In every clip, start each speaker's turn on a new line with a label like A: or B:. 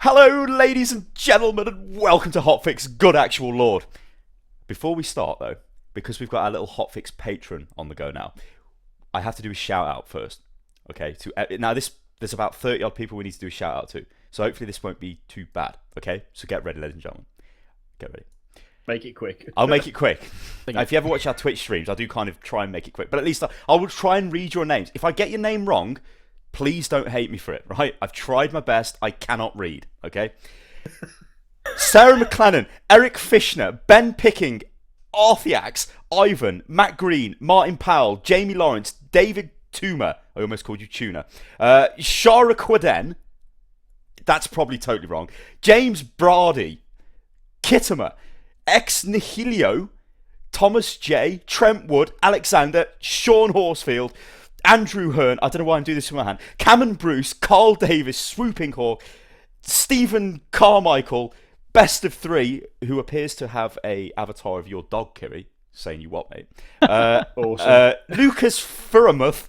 A: Hello, ladies and gentlemen, and welcome to HOTFIX, good actual lord. Before we start, though, because we've got our little HOTFIX patron on the go now, I have to do a shout out first. Okay, now there's about 30 odd people we need to do a shout out to, so hopefully this won't be too bad. Okay, so get ready, ladies and gentlemen. Get ready.
B: Make it quick.
A: I'll make it quick. Now, if you ever watch our Twitch streams, I do kind of try and make it quick, but at least I will try and read your names. If I get your name wrong, please don't hate me for it, right? I've tried my best. I cannot read, okay? Sarah McLennan, Eric Fishner, Ben Picking, Arthiax, Ivan, Matt Green, Martin Powell, Jamie Lawrence, David Toomer. I almost called you Tuna. Shara Quaden. That's probably totally wrong. James Brady, Kittimer, Ex Nihilio, Thomas J, Trent Wood, Alexander, Sean Horsfield, Andrew Hearn, I don't know why I'm doing this with my hand, Cameron Bruce, Carl Davis, Swooping Hawk, Stephen Carmichael, Best of Three, who appears to have a avatar of your dog, Kiri, saying you what, mate?
B: Awesome.
A: Lucas Furamuth,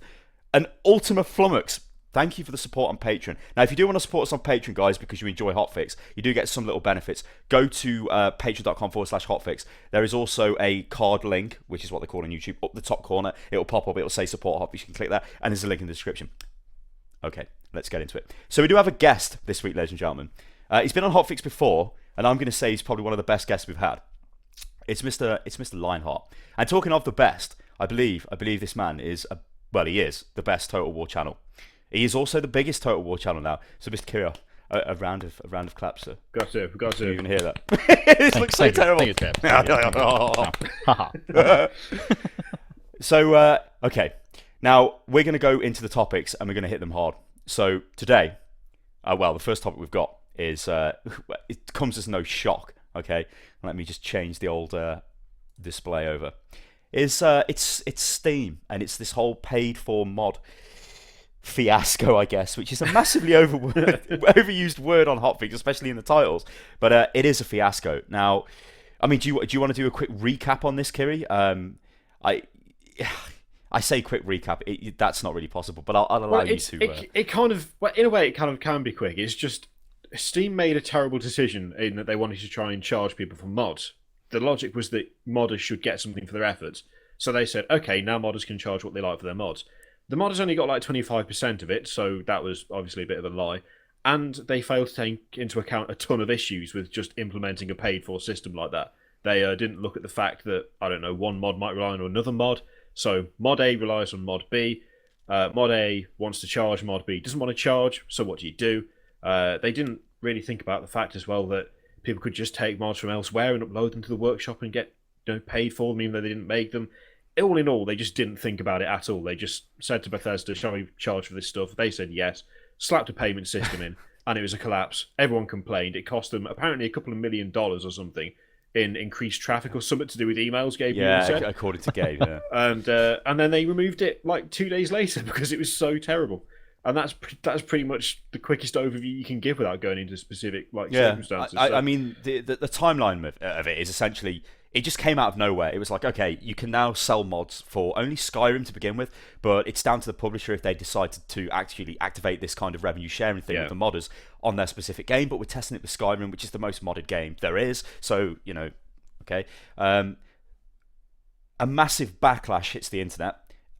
A: and Ultima Flummox. Thank you for the support on Patreon. Now, if you do want to support us on Patreon, guys, because you enjoy HOTFIX, you do get some little benefits. Go to patreon.com/HOTFIX. There is also a card link, which is what they call on YouTube, up the top corner. It'll pop up. It'll say support HOTFIX. You can click that, and there's a link in the description. Okay, let's get into it. So we do have a guest this week, ladies and gentlemen. He's been on HOTFIX before, and I'm going to say he's probably one of the best guests we've had. It's Mr. Lionheart. And talking of the best, I believe this man is he is the best Total War channel. He is also the biggest Total War channel now. So, Mr. Kirill, a round of claps, sir.
B: Got to.
A: You even hear that? This looks so terrible. So, okay. Now, we're going to go into the topics and we're going to hit them hard. So, today, the first topic we've got is, it comes as no shock, okay? Let me just change the old display over. It's Steam, and it's this whole paid-for mod fiasco, I guess, which is a massively overused word on HOTFIX, especially in the titles. But it is a fiasco. Now, I mean, do you want to do a quick recap on this, Kiri? I say quick recap. That's not really possible, but I'll allow you to.
B: It kind of, in a way, it kind of can be quick. It's just Steam made a terrible decision in that they wanted to try and charge people for mods. The logic was that modders should get something for their efforts. So they said, okay, now modders can charge what they like for their mods. The modders only got like 25% of it, so that was obviously a bit of a lie. And they failed to take into account a ton of issues with just implementing a paid-for system like that. They didn't look at the fact that, I don't know, one mod might rely on another mod. So mod A relies on mod B. Mod A wants to charge, mod B doesn't want to charge, so what do? They didn't really think about the fact as well that people could just take mods from elsewhere and upload them to the workshop and get paid for them, even though they didn't make them. All in all, they just didn't think about it at all. They just said to Bethesda, shall we charge for this stuff? They said yes, slapped a payment system in, and it was a collapse. Everyone complained. It cost them apparently a couple of $1 million or something in increased traffic or something to do with emails, Gabe.
A: Yeah, according to Gabe, yeah.
B: And then they removed it like 2 days later because it was so terrible. And that's pretty much the quickest overview you can give without going into specific circumstances.
A: I mean, the timeline of it is essentially, it just came out of nowhere. It was like, okay, you can now sell mods for only Skyrim to begin with, but it's down to the publisher if they decide to actually activate this kind of revenue sharing thing with the modders on their specific game. But we're testing it with Skyrim, which is the most modded game there is. So, okay. A massive backlash hits the internet.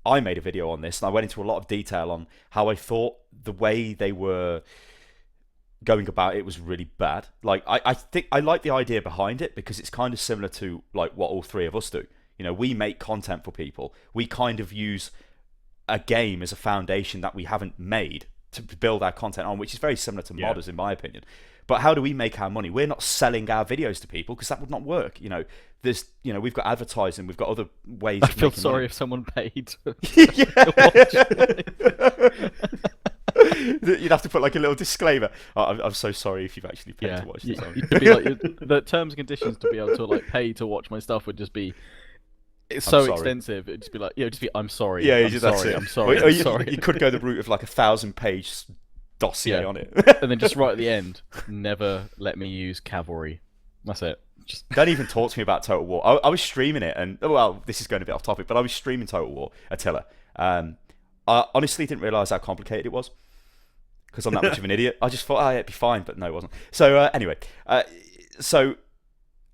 A: I made a video on this, and I went into a lot of detail on how I thought the way they were going about it was really bad. Like, I think I like the idea behind it because it's kind of similar to like what all three of us do. We make content for people. We kind of use a game as a foundation that we haven't made to build our content on, which is very similar to modders, in my opinion. But how do we make our money? We're not selling our videos to people because that would not work. There's, we've got advertising, we've got other ways.
C: I feel sorry if someone paid.
A: You'd have to put like a little disclaimer. I'm so sorry if you've actually paid to watch this.
C: The terms and conditions to be able to like pay to watch my stuff would just be so extensive. It'd just be like, I'm sorry.
A: Yeah,
C: I'm sorry.
A: You could go the route of like a 1,000-page dossier on it,
C: and then just right at the end, never let me use cavalry. That's it. Just
A: don't even talk to me about Total War. I was streaming it, and this is going to be off topic, but I was streaming Total War Attila. I honestly didn't realise how complicated it was. because I'm that much of an idiot. I just thought, oh, yeah, it'd be fine, but no, it wasn't. So anyway, so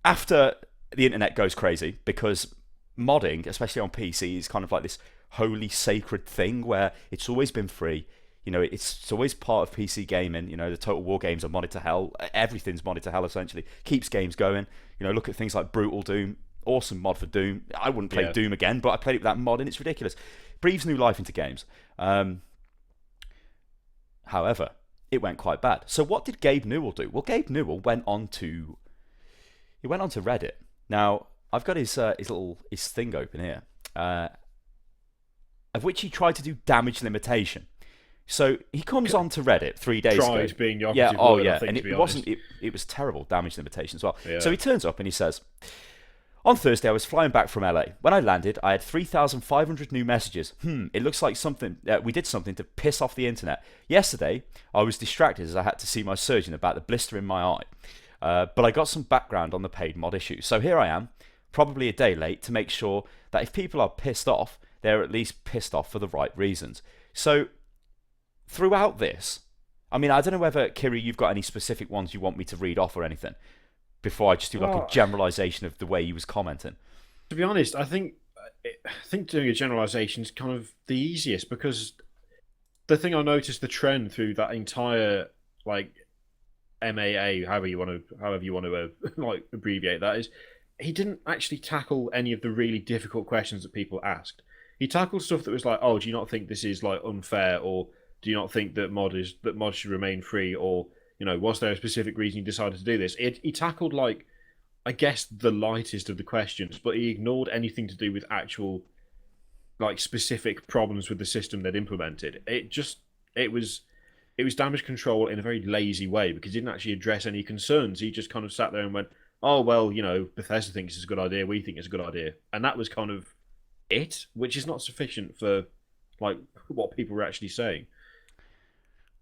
A: after the internet goes crazy, because modding, especially on PC, is kind of like this holy sacred thing where it's always been free. You know, it's always part of PC gaming. You know, the Total War games are modded to hell. Everything's modded to hell, essentially. Keeps games going. You know, look at things like Brutal Doom. Awesome mod for Doom. I wouldn't play Doom again, but I played it with that mod, and it's ridiculous. Breathes new life into games. However, it went quite bad. So what did Gabe Newell do? Well, Gabe Newell went on to Reddit. Now, I've got his thing open here, of which he tried to do damage limitation. So he comes onto Reddit 3 days ago.
B: Being the operative word, I think,
A: and
B: it wasn't.
A: It was terrible damage limitation as well.
B: Yeah.
A: So he turns up and he says, on Thursday, I was flying back from LA. When I landed, I had 3,500 new messages. It looks like we did something to piss off the internet. Yesterday, I was distracted as I had to see my surgeon about the blister in my eye. But I got some background on the paid mod issue. So here I am, probably a day late, to make sure that if people are pissed off, they're at least pissed off for the right reasons. So throughout this, I mean, I don't know whether, Kiri, you've got any specific ones you want me to read off or anything, before I just do like a generalization of the way he was commenting.
B: To be honest, I think doing a generalization is kind of the easiest, because the thing I noticed, the trend through that entire like MAA, however you want to like abbreviate that, is he didn't actually tackle any of the really difficult questions that people asked. He tackled stuff that was like, oh, do you not think this is like unfair, or do you not think that mods should remain free, or, you know, was there a specific reason you decided to do this? He tackled, like, I guess, the lightest of the questions, but he ignored anything to do with actual, like, specific problems with the system they'd implemented. It was damage control in a very lazy way, because he didn't actually address any concerns. He just kind of sat there and went, oh, well, you know, Bethesda thinks it's a good idea, we think it's a good idea. And that was kind of it, which is not sufficient for, like, what people were actually saying.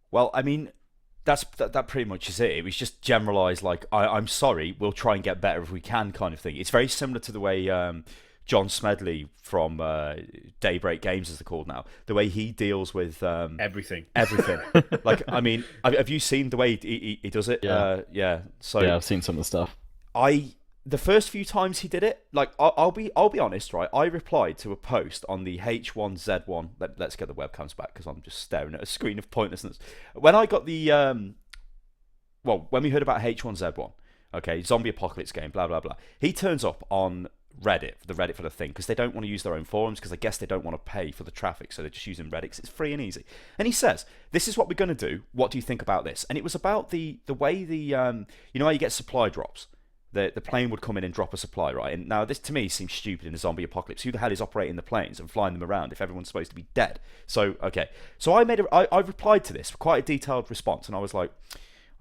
A: Well, I mean, that pretty much is it. It was just generalised, like, I'm sorry, we'll try and get better if we can, kind of thing. It's very similar to the way John Smedley from Daybreak Games, as they're called now, the way he deals with
B: everything.
A: Like, I mean, have you seen the way he does it?
C: Yeah.
A: So
C: yeah, I've seen some of the stuff.
A: The first few times he did it, like, I'll be honest, right? I replied to a post on the H1Z1. Let's get the webcams back, because I'm just staring at a screen of pointlessness. When I got the when we heard about H1Z1, okay, zombie apocalypse game, blah blah blah. He turns up on Reddit for the thing, because they don't want to use their own forums, because I guess they don't want to pay for the traffic, so they're just using Reddit because it's free and easy. And he says, "This is what we're going to do. What do you think about this?" And it was about the way you know how you get supply drops. The plane would come in and drop a supply, right? And now this, to me, seems stupid in a zombie apocalypse. Who the hell is operating the planes and flying them around if everyone's supposed to be dead? So, okay. So I replied to this with quite a detailed response, and I was like,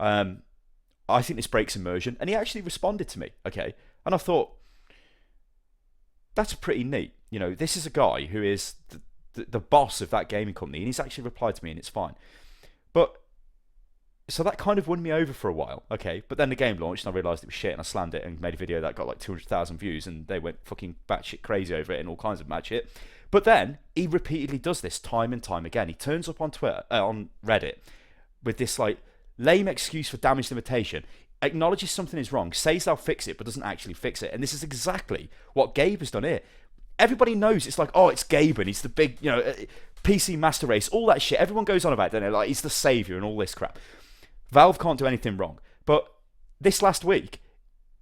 A: I think this breaks immersion. And he actually responded to me, okay? And I thought, that's pretty neat. You know, this is a guy who is the boss of that gaming company, and he's actually replied to me, and it's fine. But so that kind of won me over for a while, okay? But then the game launched, and I realised it was shit, and I slammed it and made a video that got like 200,000 views, and they went fucking batshit crazy over it and all kinds of mad shit. But then he repeatedly does this time and time again. He turns up on on Reddit with this like lame excuse for damage limitation, acknowledges something is wrong, says they'll fix it, but doesn't actually fix it. And this is exactly what Gabe has done here. Everybody knows it's like, oh, it's Gabe, and he's the big, you know, PC master race, all that shit. Everyone goes on about it, don't they? Like, he's the saviour and all this crap. Valve can't do anything wrong. But this last week,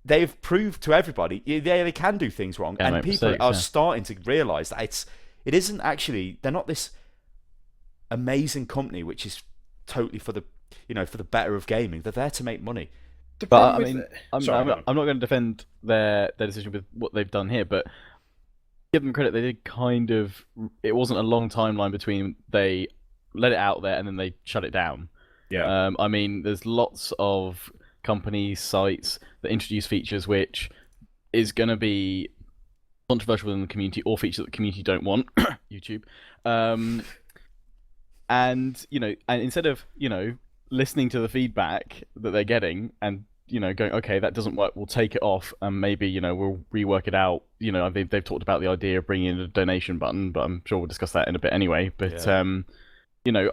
A: they've proved to everybody they can do things wrong, and people are starting to realise that it isn't actually, they're not this amazing company which is totally for the, you know, for the better of gaming. They're there to make money.
C: But I mean, I'm not going to defend their decision with what they've done here, but give them credit. They did kind of. It wasn't a long timeline between they let it out there and then they shut it down.
B: Yeah.
C: I mean, there's lots of companies, sites that introduce features which is going to be controversial within the community, or features that the community don't want. YouTube. And you know, and instead of, you know, listening to the feedback that they're getting and, you know, going, okay, that doesn't work, we'll take it off and maybe, you know, we'll rework it out. You know, they've talked about the idea of bringing in a donation button, but I'm sure we'll discuss that in a bit anyway. But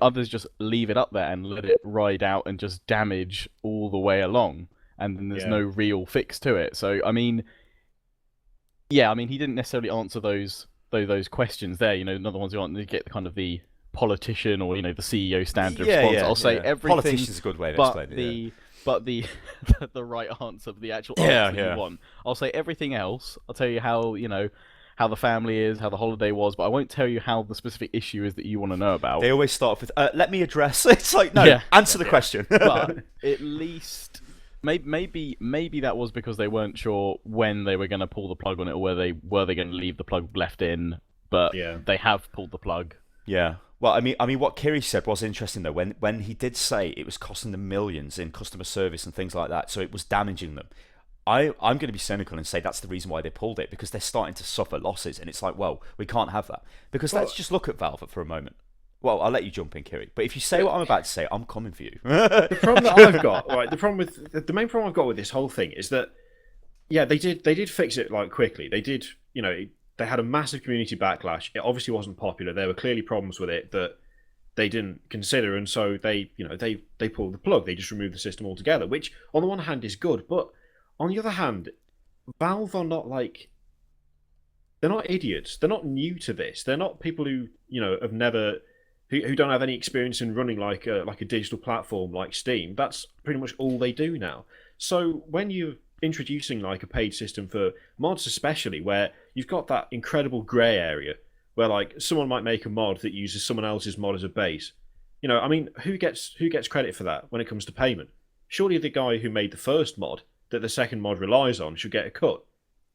C: others just leave it up there and let it ride out and just damage all the way along, and then there's no real fix to it. So I mean, he didn't necessarily answer those questions there. Another ones who want to get kind of the politician or the CEO standard response. I'll say everything.
A: Politician's a good way to explain it.
C: But the right answer, the actual answer you want. I'll say everything else. I'll tell you how how the family is, how the holiday was, but I won't tell you how the specific issue is that you want to know about.
A: They always start off with, let me address. It's like, no, answer the question.
C: But at least, maybe that was because they weren't sure when they were going to pull the plug on it, or were they going to leave the plug left in, but they have pulled the plug.
A: Yeah. Well, I mean, what Kiri said was interesting, though, when he did say it was costing them millions in customer service and things like that, so it was damaging them. I'm going to be cynical and say that's the reason why they pulled it, because they're starting to suffer losses, and it's like, well, we can't have that. Because let's just look at Valve for a moment. Well, I'll let you jump in, Kiri. But if you say what I'm about to say, I'm coming for you.
B: The problem that I've got, right? The main problem I've got with this whole thing is that, they did fix it like quickly. They did, they had a massive community backlash. It obviously wasn't popular. There were clearly problems with it that they didn't consider, and so they pulled the plug. They just removed the system altogether, which on the one hand is good, but on the other hand, Valve are not they're not idiots. They're not new to this. They're not people who have never who don't have any experience in running like a digital platform like Steam. That's pretty much all they do now. So when you're introducing like a paid system for mods, especially where you've got that incredible grey area where like someone might make a mod that uses someone else's mod as a base, I mean, who gets credit for that when it comes to payment? Surely the guy who made the first mod that the second mod relies on should get a cut.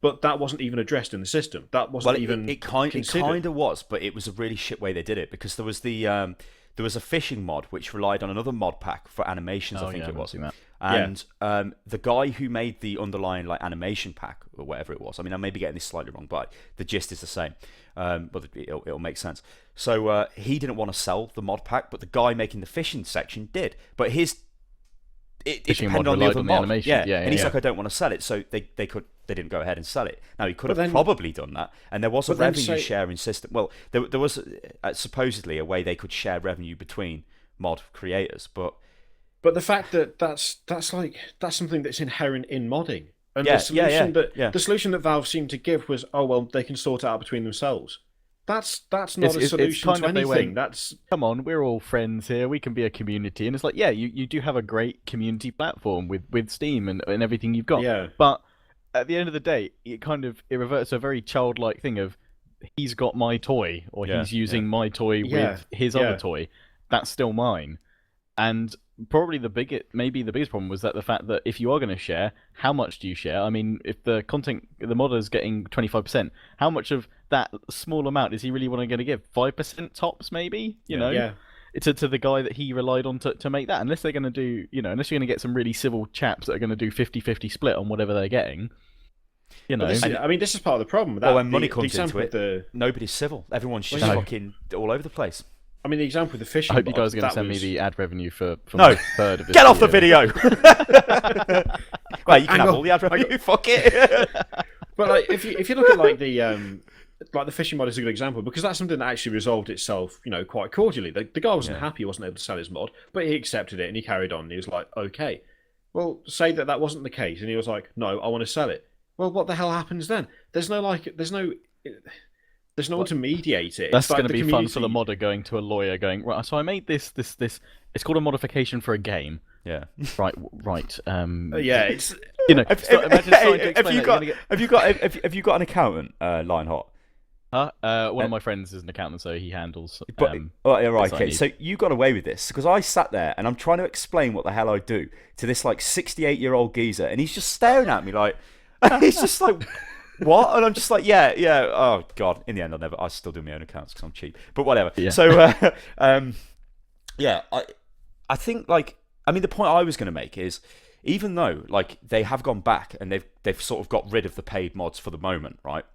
B: But that wasn't even addressed in the system. That wasn't even
A: it kind of was, but it was a really shit way they did it, because there was there was a fishing mod which relied on another mod pack for animations. I think it was. And the guy who made the underlying like animation pack or whatever it was, I mean, I may be getting this slightly wrong, but the gist is the same. But it'll make sense. So he didn't want to sell the mod pack, but the guy making the fishing section did. But it depended on the other mod. And he's like, I don't want to sell it, so they didn't go ahead and sell it. Now he could have probably done that, and there was a revenue sharing system. Well, there was supposedly a way they could share revenue between mod creators, but
B: the fact that that's something that's inherent in modding, and the solution that Valve seemed to give was, oh well, they can sort it out between themselves. That's not a solution to anything.
C: Come on, we're all friends here. We can be a community, and it's like, you do have a great community platform with Steam and everything you've got.
B: Yeah.
C: But at the end of the day, it reverts to a very childlike thing of he's got my toy, or he's using my toy with his other toy. That's still mine. And probably the biggest problem was that the fact that if you are going to share, how much do you share? I mean, if the modder's getting 25%, how much of that small amount is he really going to give? 5% tops, maybe? To the guy that he relied on to make that. Unless they're going to do, unless you're going to get some really civil chaps that are going to do 50-50 split on whatever they're getting.
B: This is part of the problem.
A: When money comes into it, nobody's civil. Everyone's just fucking all over the place.
B: I mean, the example with the fishing.
C: I hope you guys are going to send me the ad revenue for
A: no.
C: my third of this.
A: Get off the video. Well, you can have all the ad revenue. Fuck it.
B: But like, if you look at like the fishing mod is a good example, because that's something that actually resolved itself, quite cordially. The guy wasn't happy; he wasn't able to sell his mod, but he accepted it and he carried on. And he was like, "Okay, well, say that wasn't the case," and he was like, "No, I want to sell it." Well, what the hell happens then? There's no one to mediate it.
C: That's going to be fun for the modder going to a lawyer, going, right. So I made this. It's called a modification for a game.
A: Yeah.
C: Right.
B: It's
A: Have you got an accountant, Lionheart?
C: One of my friends is an accountant, so he handles.
A: Okay. So you got away with this because I sat there and I'm trying to explain what the hell I do to this like 68-year-old geezer, and he's just staring at me like, he's just like, what? And I'm just like, yeah. Oh god. In the end, I still do my own accounts because I'm cheap. But whatever. Yeah. So, I think like, I mean, the point I was going to make is, even though like they have gone back and they've sort of got rid of the paid mods for the moment, right?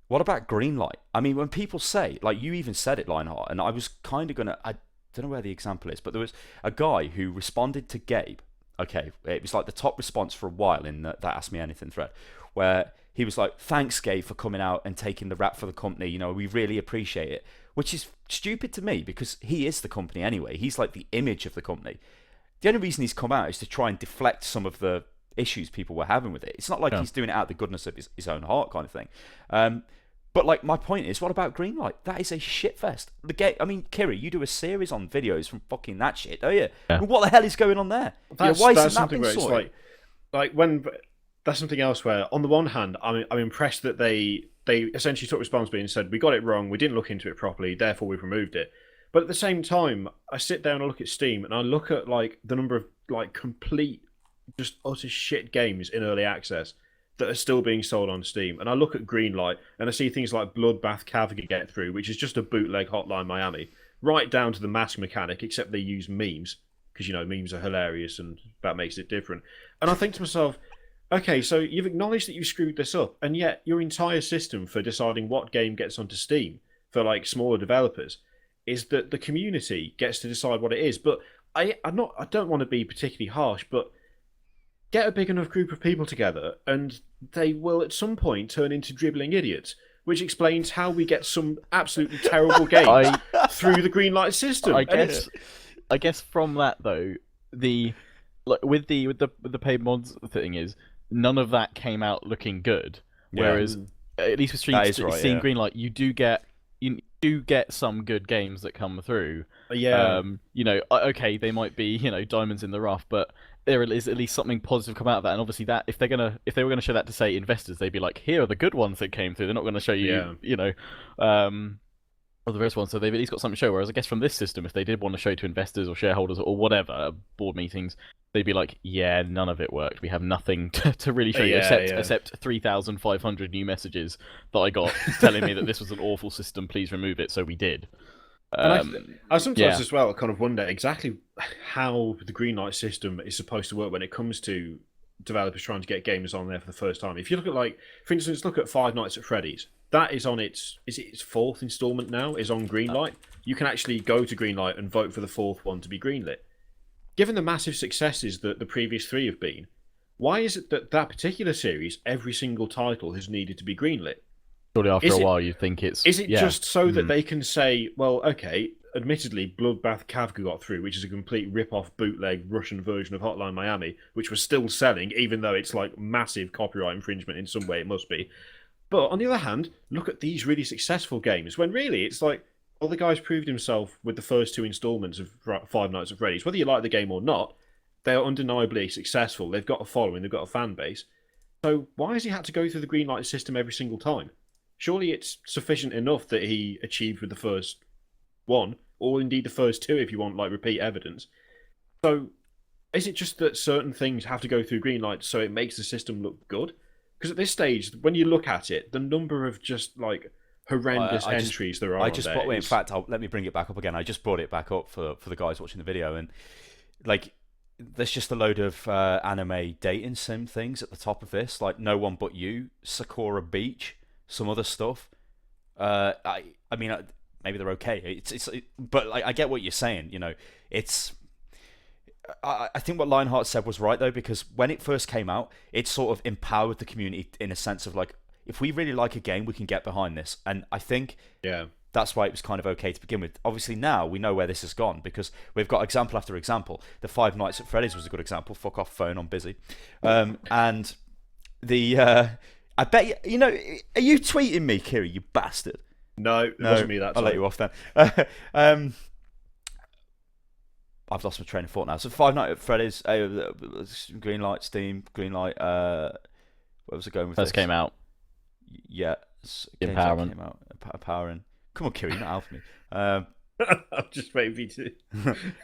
A: What about Greenlight? I mean, when people say, like you even said it, Lionheart, and I was kind of gonna, I don't know where the example is, but there was a guy who responded to Gabe. Okay, it was like the top response for a while in that Ask Me Anything thread, where he was like, "Thanks, Gabe, for coming out and taking the rap for the company. You know, we really appreciate it." Which is stupid to me because he is the company anyway. He's like the image of the company. The only reason he's come out is to try and deflect some of the issues people were having with it. It's not like he's doing it out of the goodness of his own heart kind of thing. But like my point is, what about Greenlight? That is a shitfest. The game. I mean, Kiri, you do a series on videos from fucking that shit, don't you?
C: Yeah.
A: What the hell is going on there? Why isn't that been sorted?
B: Like when that's something else where, on the one hand, I'm impressed that they essentially took responsibility and said, we got it wrong, we didn't look into it properly, therefore we've removed it. But at the same time, I sit down and look at Steam and I look at like the number of like complete, just utter shit games in early access that are still being sold on Steam. And I look at Greenlight and I see things like Bloodbath Caviga get through, which is just a bootleg Hotline Miami, right down to the mask mechanic, except they use memes, because, you know, memes are hilarious and that makes it different. And I think to myself, okay, so you've acknowledged that you screwed this up, and yet your entire system for deciding what game gets onto Steam for like smaller developers is that the community gets to decide what it is. But I don't want to be particularly harsh, but get a big enough group of people together and they will at some point turn into dribbling idiots, which explains how we get some absolutely terrible games through the Greenlight system.
C: I guess from that though, with the paid mods thing is, none of that came out looking good. Whereas at least with Steam Greenlight, you do get some good games that come through.
B: Yeah.
C: You know, okay, they might be, you know, diamonds in the rough, but there is at least something positive come out of that. And obviously, that if they were gonna show that to say investors, they'd be like, here are the good ones that came through. They're not going to show you, you know, all the rest ones. So they've at least got something to show. Whereas I guess from this system, if they did want to show to investors or shareholders or whatever board meetings, they'd be like, yeah, none of it worked. We have nothing to really show you except 3,500 new messages that I got telling me that this was an awful system. Please remove it. So we did.
B: I sometimes as well kind of wonder exactly how the Greenlight system is supposed to work when it comes to developers trying to get gamers on there for the first time. If you look at, like, for instance, look at Five Nights at Freddy's. That is on its fourth installment now, is on Greenlight. You can actually go to Greenlight and vote for the fourth one to be greenlit. Given the massive successes that the previous three have been, why is it that particular series, every single title has needed to be greenlit?
C: Surely after a while you'd think it's...
B: Is it just so that they can say, well, okay, admittedly, Bloodbath Caviga got through, which is a complete rip-off bootleg Russian version of Hotline Miami, which was still selling, even though it's like massive copyright infringement in some way it must be. But on the other hand, look at these really successful games, when really it's like, well, the guy's proved himself with the first two installments of Five Nights at Freddy's. Whether you like the game or not, they are undeniably successful. They've got a following, they've got a fan base. So why has he had to go through the Greenlight system every single time? Surely it's sufficient enough that he achieved with the first one, or indeed the first two if you want like repeat evidence. So is it just that certain things have to go through Greenlight so it makes the system look good? Because at this stage, when you look at it, the number of just like horrendous entries there are.
A: In fact, let me bring it back up again. I just brought it back up for the guys watching the video, and like, there's just a load of anime dating sim things at the top of this, like No One But You, Sakura Beach, some other stuff. I mean, maybe they're okay. But like, I get what you're saying. You know, it's. I think what Lionheart said was right though, because when it first came out, it sort of empowered the community in a sense of like, if we really like a game, we can get behind this. And I think that's why it was kind of okay to begin with. Obviously now we know where this has gone, because we've got example after example. The Five Nights at Freddy's was a good example. Fuck off phone, I'm busy. And the I bet you know. Are you tweeting me, Kiri? You bastard.
B: No, it wasn't me that time.
A: I'll let you off then. I've lost my train of thought now. So Five Nights at Freddy's, Greenlight, Steam, Greenlight. Where was it going with
C: First
A: this?
C: came out.
A: Yeah,
C: Empowering.
A: Came out. Empowering. Come on, Kiri, not help me.
B: I'm just waiting for you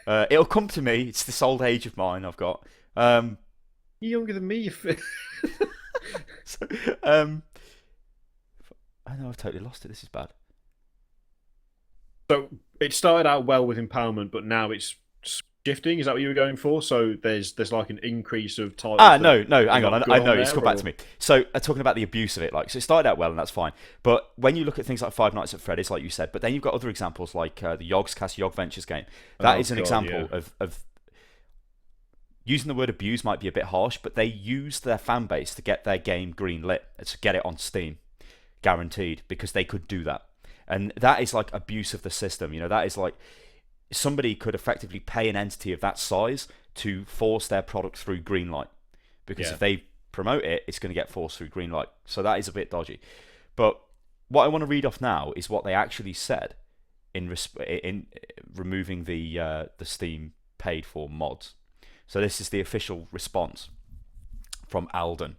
A: to. It'll come to me. It's this old age of mine I've got.
B: You're younger than me. You
A: so, I know I've totally lost it. This is bad.
B: So it started out well with empowerment, but now it's shifting. Is that what you were going for? So there's like an increase of titles.
A: No, hang on. I know it's come back to me. So talking about the abuse of it, like, so it started out well and that's fine. But when you look at things like Five Nights at Freddy's, like you said, but then you've got other examples like the Yogscast Yog Ventures game. That is an example of using the word abuse might be a bit harsh, but they used their fan base to get their game greenlit, to get it on Steam, guaranteed, because they could do that. And that is like abuse of the system. That is like somebody could effectively pay an entity of that size to force their product through greenlight, because if they promote it, it's going to get forced through greenlight. So that is a bit dodgy. But what I want to read off now is what they actually said in removing the Steam paid for mods. So this is the official response from Alden.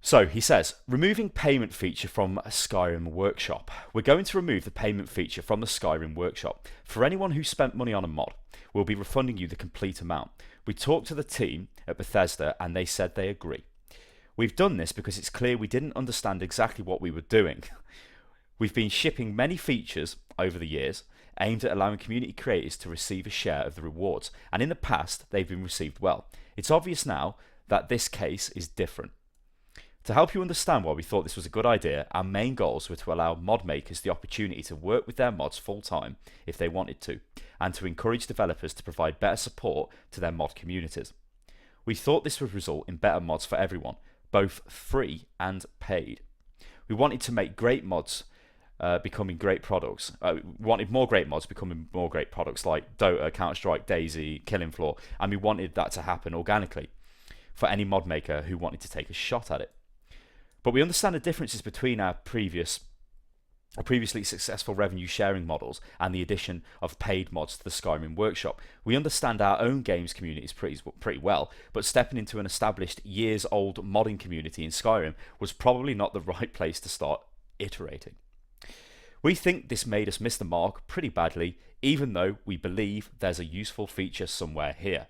A: So he says, removing payment feature from Skyrim Workshop. We're going to remove the payment feature from the Skyrim Workshop. For anyone who spent money on a mod, we'll be refunding you the complete amount. We talked to the team at Bethesda and they said they agree. We've done this because it's clear we didn't understand exactly what we were doing. We've been shipping many features over the years aimed at allowing community creators to receive a share of the rewards, and in the past they've been received well. It's obvious now that this case is different. To help you understand why we thought this was a good idea, our main goals were to allow mod makers the opportunity to work with their mods full time if they wanted to, and to encourage developers to provide better support to their mod communities. We thought this would result in better mods for everyone, both free and paid. We wanted to make great mods becoming great products. We wanted more great mods becoming more great products like Dota, Counter-Strike, DayZ, Killing Floor, and we wanted that to happen organically for any mod maker who wanted to take a shot at it. But we understand the differences between our previously successful revenue sharing models and the addition of paid mods to the Skyrim Workshop. We understand our own games communities pretty well, but stepping into an established years-old modding community in Skyrim was probably not the right place to start iterating. We think this made us miss the mark pretty badly, even though we believe there's a useful feature somewhere here.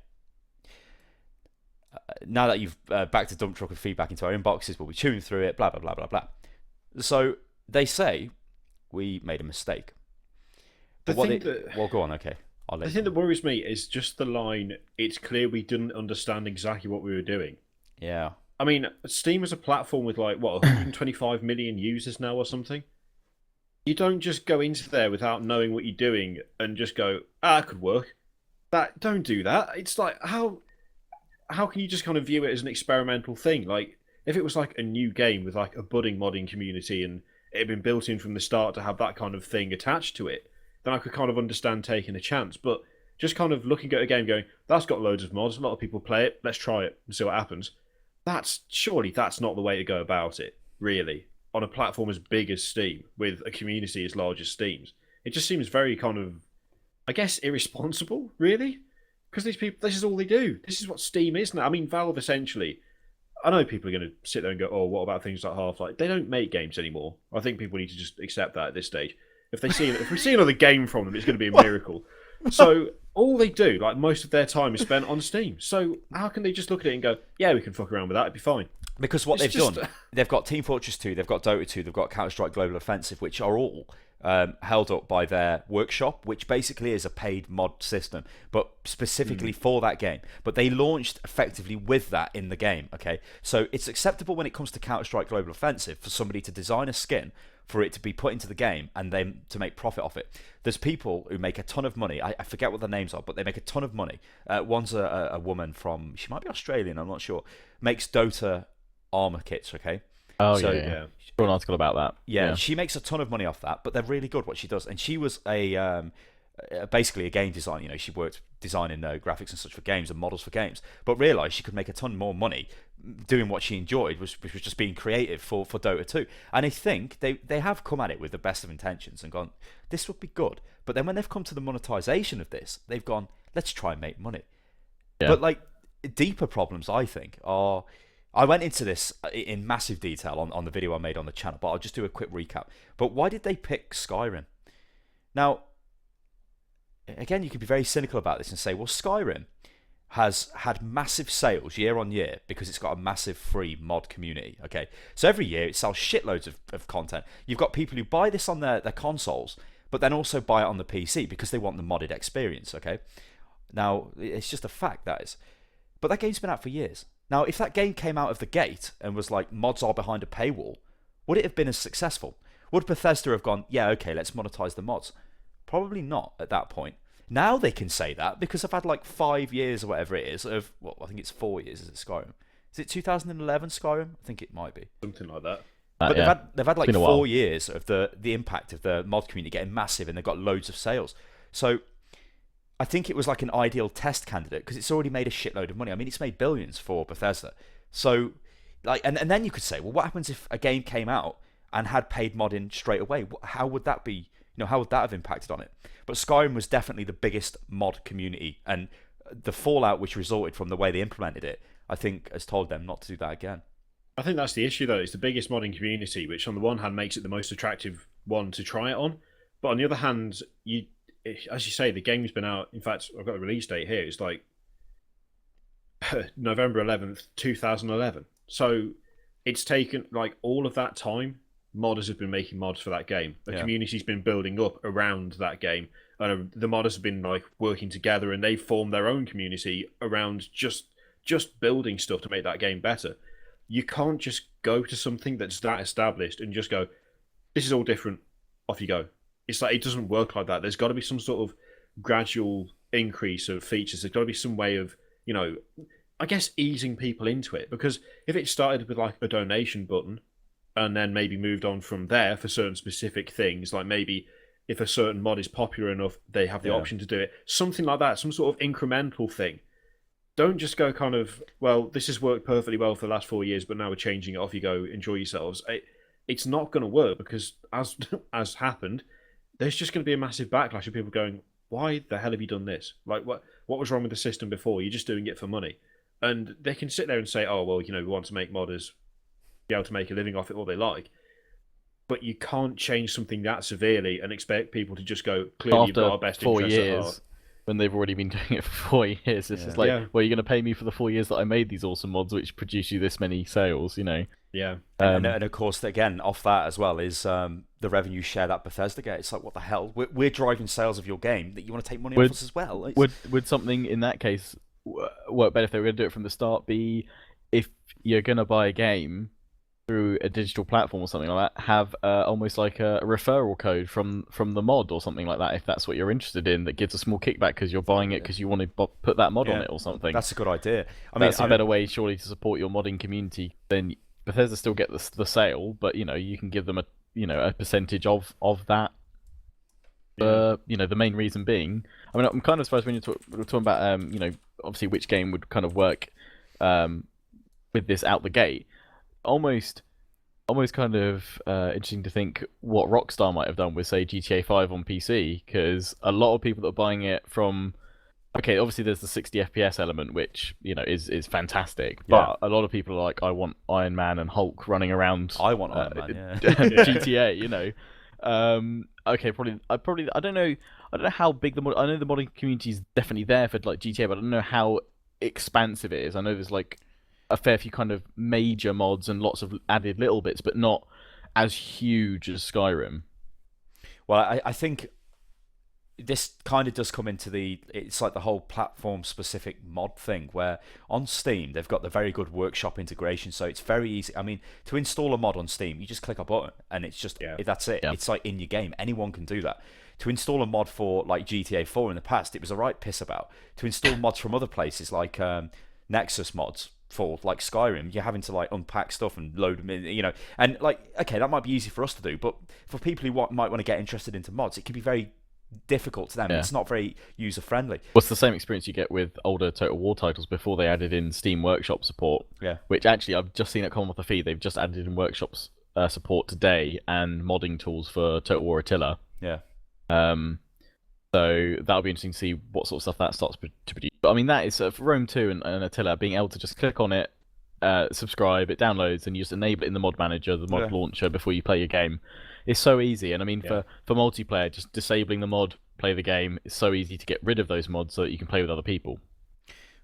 A: Now that you've backed the dump truck of feedback into our inboxes, we'll be chewing through it, blah, blah, blah, blah, blah. So they say we made a mistake. Well, go on, okay.
B: The thing that worries me is just the line, it's clear we didn't understand exactly what we were doing.
A: Yeah.
B: I mean, Steam is a platform with 125 million users now or something. You don't just go into there without knowing what you're doing and just go, that could work. Don't do that. It's like, how can you just kind of view it as an experimental thing? Like, if it was like a new game with like a budding modding community and it had been built in from the start to have that kind of thing attached to it, then I could kind of understand taking a chance. But just kind of looking at a game going, that's got loads of mods, a lot of people play it, let's try it and see what happens. Surely that's not the way to go about it, really, on a platform as big as Steam, with a community as large as Steam's. It just seems very kind of, I guess, irresponsible, really. Because these people, this is all they do. This is what Steam is now. I mean, Valve essentially, I know people are going to sit there and go, oh, what about things like Half-Life? They don't make games anymore. I think people need to just accept that at this stage. If we see another game from them, it's going to be a miracle. So all they do, like most of their time, is spent on Steam. So how can they just look at it and go, yeah, we can fuck around with that, it'd be fine?
A: Because what they've done, they've got Team Fortress 2, they've got Dota 2, they've got Counter-Strike Global Offensive, which are all held up by their workshop, which basically is a paid mod system, but specifically for that game. But they launched effectively with that in the game, okay? So it's acceptable when it comes to Counter-Strike Global Offensive for somebody to design a skin, for it to be put into the game, and then to make profit off it. There's people who make a ton of money. I forget what their names are, but they make a ton of money. One's a woman from, she might be Australian, I'm not sure, makes Dota armor kits, okay?
C: Oh, so, yeah. She wrote an article about that.
A: Yeah, she makes a ton of money off that, but they're really good what she does. And she was basically a game designer. You know, she worked designing graphics and such for games and models for games, but realised she could make a ton more money doing what she enjoyed, which was just being creative for Dota 2. And I think they have come at it with the best of intentions and gone, this would be good. But then when they've come to the monetization of this, they've gone, let's try and make money. Yeah. But like deeper problems, I think, are... I went into this in massive detail on the video I made on the channel, but I'll just do a quick recap. But why did they pick Skyrim? Now, again, you could be very cynical about this and say, well, Skyrim has had massive sales year on year because it's got a massive free mod community, okay? So every year it sells shitloads of content. You've got people who buy this on their consoles, but then also buy it on the PC because they want the modded experience, okay? Now, it's just a fact, that is. But that game's been out for years. Now, if that game came out of the gate and was like, mods are behind a paywall, would it have been as successful? Would Bethesda have gone, yeah, okay, let's monetize the mods? Probably not at that point. Now they can say that because I've had like 5 years or whatever it is of, well, I think it's 4 years, is it Skyrim? Is it 2011 Skyrim? I think it might be.
B: Something like that.
A: But they've had like 4
C: while.
A: years of the impact of the mod community getting massive, and they've got loads of sales. So I think it was like an ideal test candidate because it's already made a shitload of money. I mean, it's made billions for Bethesda. So like, and then you could say, well, what happens if a game came out and had paid modding straight away? How would that be? How would that have impacted on it? But Skyrim was definitely the biggest mod community, and the fallout which resulted from the way they implemented it, I think, has told them not to do that again.
B: I think that's the issue, though. It's the biggest modding community, which on the one hand makes it the most attractive one to try it on, but on the other hand, as you say, the game's been out. In fact, I've got the release date here. It's like November 11th, 2011. So it's taken like all of that time. Modders have been making mods for that game. The community's been building up around that game. The modders have been like working together, and they've formed their own community around just building stuff to make that game better. You can't just go to something that's that established and just go, this is all different, off you go. It's like, it doesn't work like that. There's got to be some sort of gradual increase of features. There's got to be some way of, I guess, easing people into it. Because if it started with like a donation button and then maybe moved on from there for certain specific things, like maybe if a certain mod is popular enough, they have the option to do it. Something like that, some sort of incremental thing. Don't just go kind of, well, this has worked perfectly well for the last 4 years, but now we're changing it. Off you go, enjoy yourselves. It's not going to work because, as happened, there's just going to be a massive backlash of people going, why the hell have you done this? Like, what was wrong with the system before? You're just doing it for money. And they can sit there and say, oh, well, we want to make modders be able to make a living off it all they like. But you can't change something that severely and expect people to just go, clearly you've got our best interests at heart.
C: When they've already been doing it for 4 years. It's just like, well, you're going to pay me for the 4 years that I made these awesome mods which produce you this many sales,
A: Yeah. And of course, again, off that as well is the revenue share that Bethesda get. It's like, what the hell? We're driving sales of your game that you want to take money off us as well.
C: Would something in that case work better if they were going to do it from the start? Be if you're going to buy a game through a digital platform or something like that, have almost like a referral code from the mod or something like that, if that's what you're interested in, that gives a small kickback because you're buying it because you want to put that mod on it or something.
A: That's a good idea.
C: That's a better way, surely, to support your modding community. Then Bethesda still get the sale, but you can give them a percentage of that. The main reason being, I'm kind of surprised when we're talking about obviously which game would kind of work with this out the gate. Almost kind of interesting to think what Rockstar might have done with, say, GTA 5 on PC, because a lot of people that are buying it from... Okay, obviously there's the 60 FPS element, which, is fantastic, but a lot of people are like, I want Iron Man and Hulk running around...
A: I want Iron Man, yeah.
C: GTA, Okay, I don't know how big I know the modding community is definitely there for, like, GTA, but I don't know how expansive it is. I know there's, like, a fair few kind of major mods and lots of added little bits, but not as huge as Skyrim.
A: Well, I think this kind of does come into it's like the whole platform specific mod thing, where on Steam they've got the very good workshop integration, so it's very easy. I mean, to install a mod on Steam, you just click a button and it's just that's it. It's like in your game. Anyone can do that. To install a mod for like GTA 4 in the past, it was a right piss about. To install mods from other places like Nexus mods for like Skyrim, you're having to like unpack stuff and load them in, and like, okay, that might be easy for us to do, but for people who might want to get interested into mods, it can be very difficult to them. It's not very user friendly.
C: What's the same experience you get with older Total War titles before they added in Steam Workshop support? Which actually I've just seen it come off the feed. They've just added in Workshops support today and modding tools for Total War Attila. So that'll be interesting to see what sort of stuff that starts to produce. But I mean, that is for Rome 2 and Attila, being able to just click on it, subscribe, it downloads, and you just enable it in the mod manager, the mod launcher, before you play your game. It's so easy. And I mean, for multiplayer, just disabling the mod, play the game, it's so easy to get rid of those mods so that you can play with other people.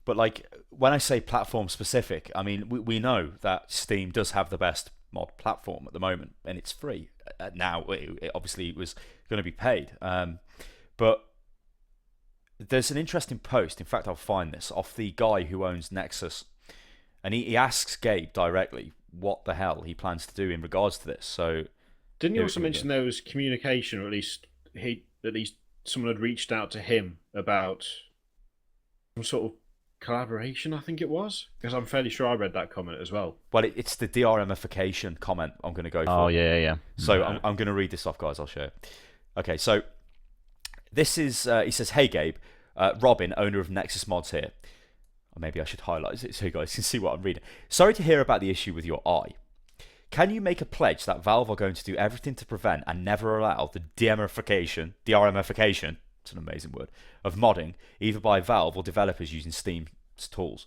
A: But like, when I say platform specific, I mean, we know that Steam does have the best mod platform at the moment, and it's free. Now, it obviously was going to be paid. But there's an interesting post, in fact I'll find this, off the guy who owns Nexus, and he asks Gabe directly what the hell he plans to do in regards to this. So,
B: didn't you also mention there was communication, or at least someone had reached out to him about some sort of collaboration, I think it was, because I'm fairly sure I read that comment as well.
A: Well, it's the DRMification comment I'm going to go for.
C: Oh, yeah.
A: So I'm going to read this off, guys. I'll show it. Okay, so this is, he says, "Hey, Gabe, Robin, owner of Nexus Mods here." Or maybe I should highlight it so you guys can see what I'm reading. "Sorry to hear about the issue with your eye. Can you make a pledge that Valve are going to do everything to prevent and never allow the DRMification, it's an amazing word, of modding, either by Valve or developers using Steam's tools,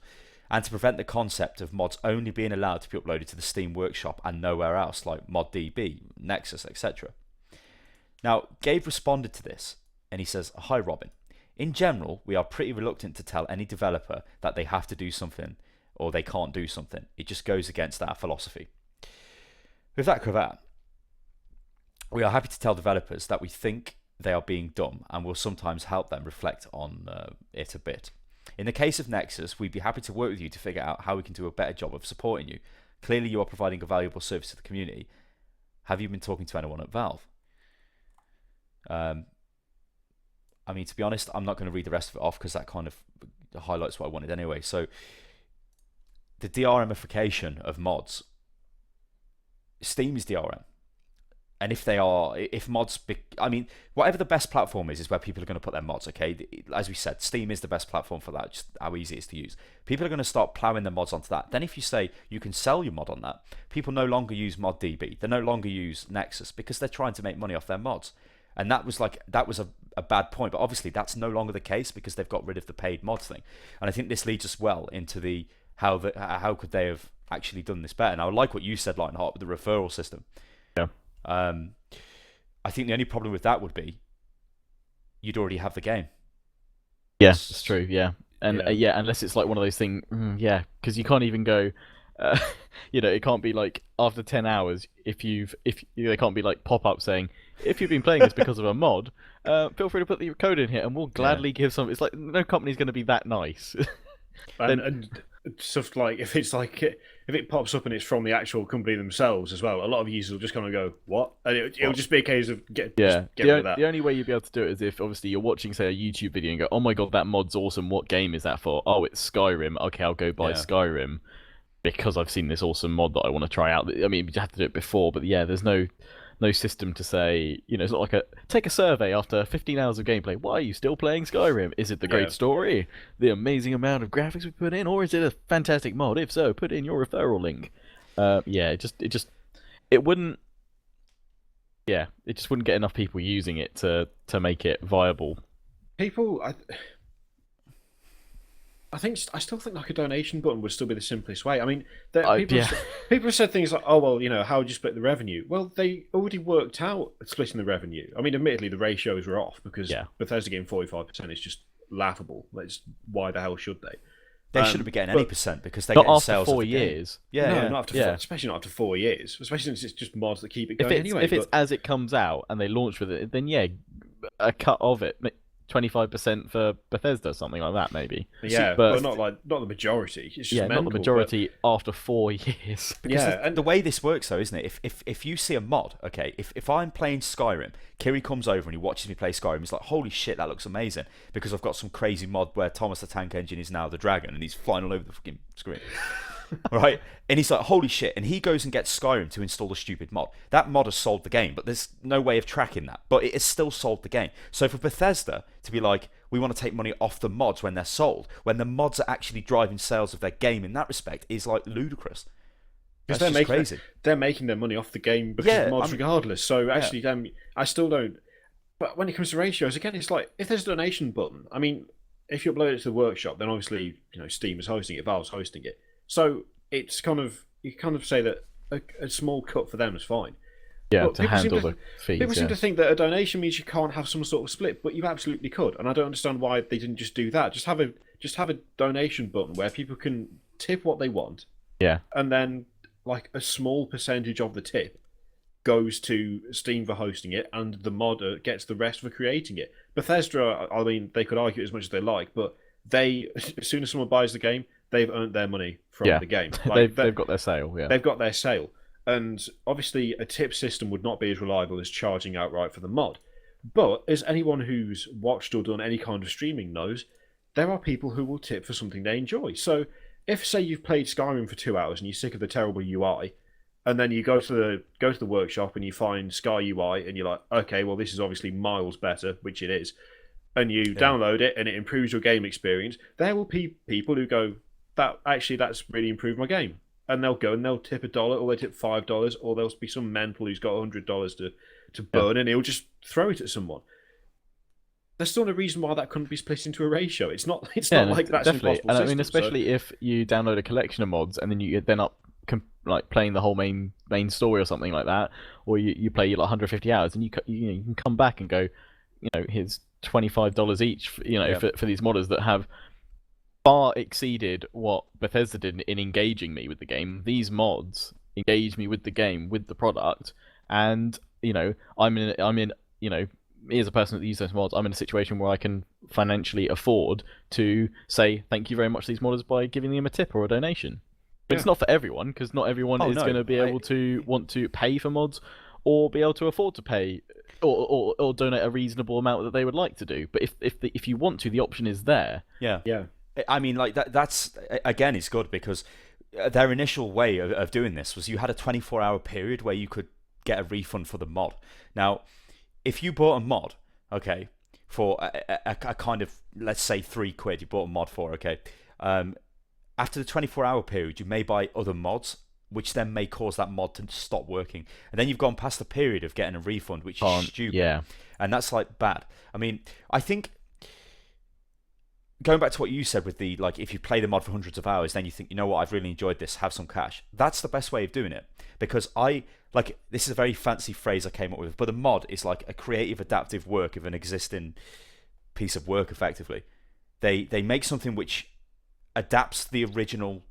A: and to prevent the concept of mods only being allowed to be uploaded to the Steam Workshop and nowhere else, like ModDB, Nexus, etc.? Now, Gabe responded to this, and he says, "Hi, Robin. In general, we are pretty reluctant to tell any developer that they have to do something or they can't do something. It just goes against our philosophy. With that caveat, we are happy to tell developers that we think they are being dumb and will sometimes help them reflect on it a bit. In the case of Nexus, we'd be happy to work with you to figure out how we can do a better job of supporting you. Clearly, you are providing a valuable service to the community. Have you been talking to anyone at Valve?" I mean, to be honest, I'm not going to read the rest of it off because that kind of highlights what I wanted anyway. So, the DRMification of mods. Steam is DRM. And if mods, I mean, whatever the best platform is where people are going to put their mods, okay? As we said, Steam is the best platform for that, just how easy it is to use. People are going to start ploughing their mods onto that. Then if you say you can sell your mod on that, people no longer use ModDB. They no longer use Nexus because they're trying to make money off their mods. And that was a bad point. But obviously that's no longer the case because they've got rid of the paid mods thing. And I think this leads us well into how could they have actually done this better. And I like what you said, Lionheart, with the referral system.
C: Yeah.
A: I think the only problem with that would be you'd already have the game.
C: Yes, it's true. Yeah, and unless it's like one of those things, because you can't even go. It can't be like after 10 hours they can't be like pop up saying if you've been playing this because of a mod, feel free to put your code in here and we'll gladly give some. It's like no company's going to be that nice.
B: And stuff like if it pops up and it's from the actual company themselves as well, a lot of users will just kind of go, "What?" And it'll just be a case of get rid of that.
C: The only way you'd be able to do it is if obviously you're watching, say, a YouTube video and go, "Oh my god, that mod's awesome. What game is that for?" "Oh, it's Skyrim. Okay, I'll go buy Skyrim because I've seen this awesome mod that I want to try out." I mean, you have to do it before, but there's no system to say, it's not like take a survey after 15 hours of gameplay. Why are you still playing Skyrim? Is it the great story, the amazing amount of graphics we put in, or is it a fantastic mod? If so, put in your referral link. It wouldn't get enough people using it to make it viable.
B: I still think like a donation button would still be the simplest way. I mean, people have said things like, "Oh well, how would you split the revenue?" Well, they already worked out splitting the revenue. I mean, admittedly, the ratios were off because Bethesda getting 45% is just laughable. Why the hell should they?
A: They shouldn't be getting any percent because they get sales
C: after 4
A: of the
C: years.
A: Game.
B: Not after especially not after 4 years. Especially since it's just mods that keep it going anyway.
C: If it's as it comes out and they launch with it, then a cut of it. 25% for Bethesda, something like that, maybe.
B: Yeah, but not the majority. It's just
C: not the majority after 4 years.
A: And the way this works, though, isn't it? If you see a mod, okay, if I'm playing Skyrim, Kiri comes over and he watches me play Skyrim. He's like, "Holy shit, that looks amazing!" Because I've got some crazy mod where Thomas the Tank Engine is now the dragon and he's flying all over the fucking screen. Right? And he's like, "Holy shit!" And he goes and gets Skyrim to install the stupid mod. That mod has sold the game, but there's no way of tracking that. But it has still sold the game. So for Bethesda to be like, "We want to take money off the mods when they're sold," when the mods are actually driving sales of their game in that respect, is like ludicrous. That's just crazy.
B: They're making their money off the game because of mods regardless. So actually, I still don't. But when it comes to ratios, again, it's like if there's a donation button. I mean, if you upload it to the workshop, then obviously Steam is hosting it, Valve's hosting it. So it's you kind of say that a small cut for them is fine.
C: Yeah, to handle the fees.
B: People seem to think that a donation means you can't have some sort of split, but you absolutely could. And I don't understand why they didn't just do that. Just have a donation button where people can tip what they want.
C: Yeah.
B: And then like a small percentage of the tip goes to Steam for hosting it, and the modder gets the rest for creating it. Bethesda, I mean, they could argue as much as they like, but as soon as someone buys the game, they've earned their money from the game.
C: Like, they've got their sale. Yeah,
B: they've got their sale, and obviously a tip system would not be as reliable as charging outright for the mod. But as anyone who's watched or done any kind of streaming knows, there are people who will tip for something they enjoy. So if, say, you've played Skyrim for 2 hours and you're sick of the terrible UI, and then you go to the workshop and you find Sky UI and you're like, okay, well, this is obviously miles better, which it is, and you download it and it improves your game experience, there will be people who go, that's really improved my game. And they'll go and they'll tip $1 or they tip $5, or there'll be some mental who's got $100 to burn and he'll just throw it at someone. There's still no reason why that couldn't be split into a ratio. It's not like that's an impossible system.
C: And I mean, especially if you download a collection of mods and then you then up like playing the whole main story or something like that, or you play like 150 hours and you can come back and go, here's $25 each, for these modders that have far exceeded what Bethesda did in engaging me with the game. These mods engage me with the game, with the product, and I'm in me as a person that uses those mods, I'm in a situation where I can financially afford to say thank you very much to these modders by giving them a tip or a donation. But it's not for everyone, because not everyone is going to be able to want to pay for mods or be able to afford to pay or donate a reasonable amount that they would like to do. But if you want to, the option is there.
A: Yeah. I mean, like that's again is good, because their initial way of doing this was you had a 24-hour period where you could get a refund for the mod. Now, if you bought a mod, okay, for a kind of, let's say £3, you bought a mod for, okay, after the 24-hour period, you may buy other mods, which then may cause that mod to stop working. And then you've gone past the period of getting a refund, which is stupid.
C: Yeah.
A: And that's like bad. I mean, I think, going back to what you said with the, like, if you play the mod for hundreds of hours, then you think, you know what, I've really enjoyed this, have some cash. That's the best way of doing it. Because this is a very fancy phrase I came up with, but a mod is like a creative, adaptive work of an existing piece of work, effectively. They make something which adapts the original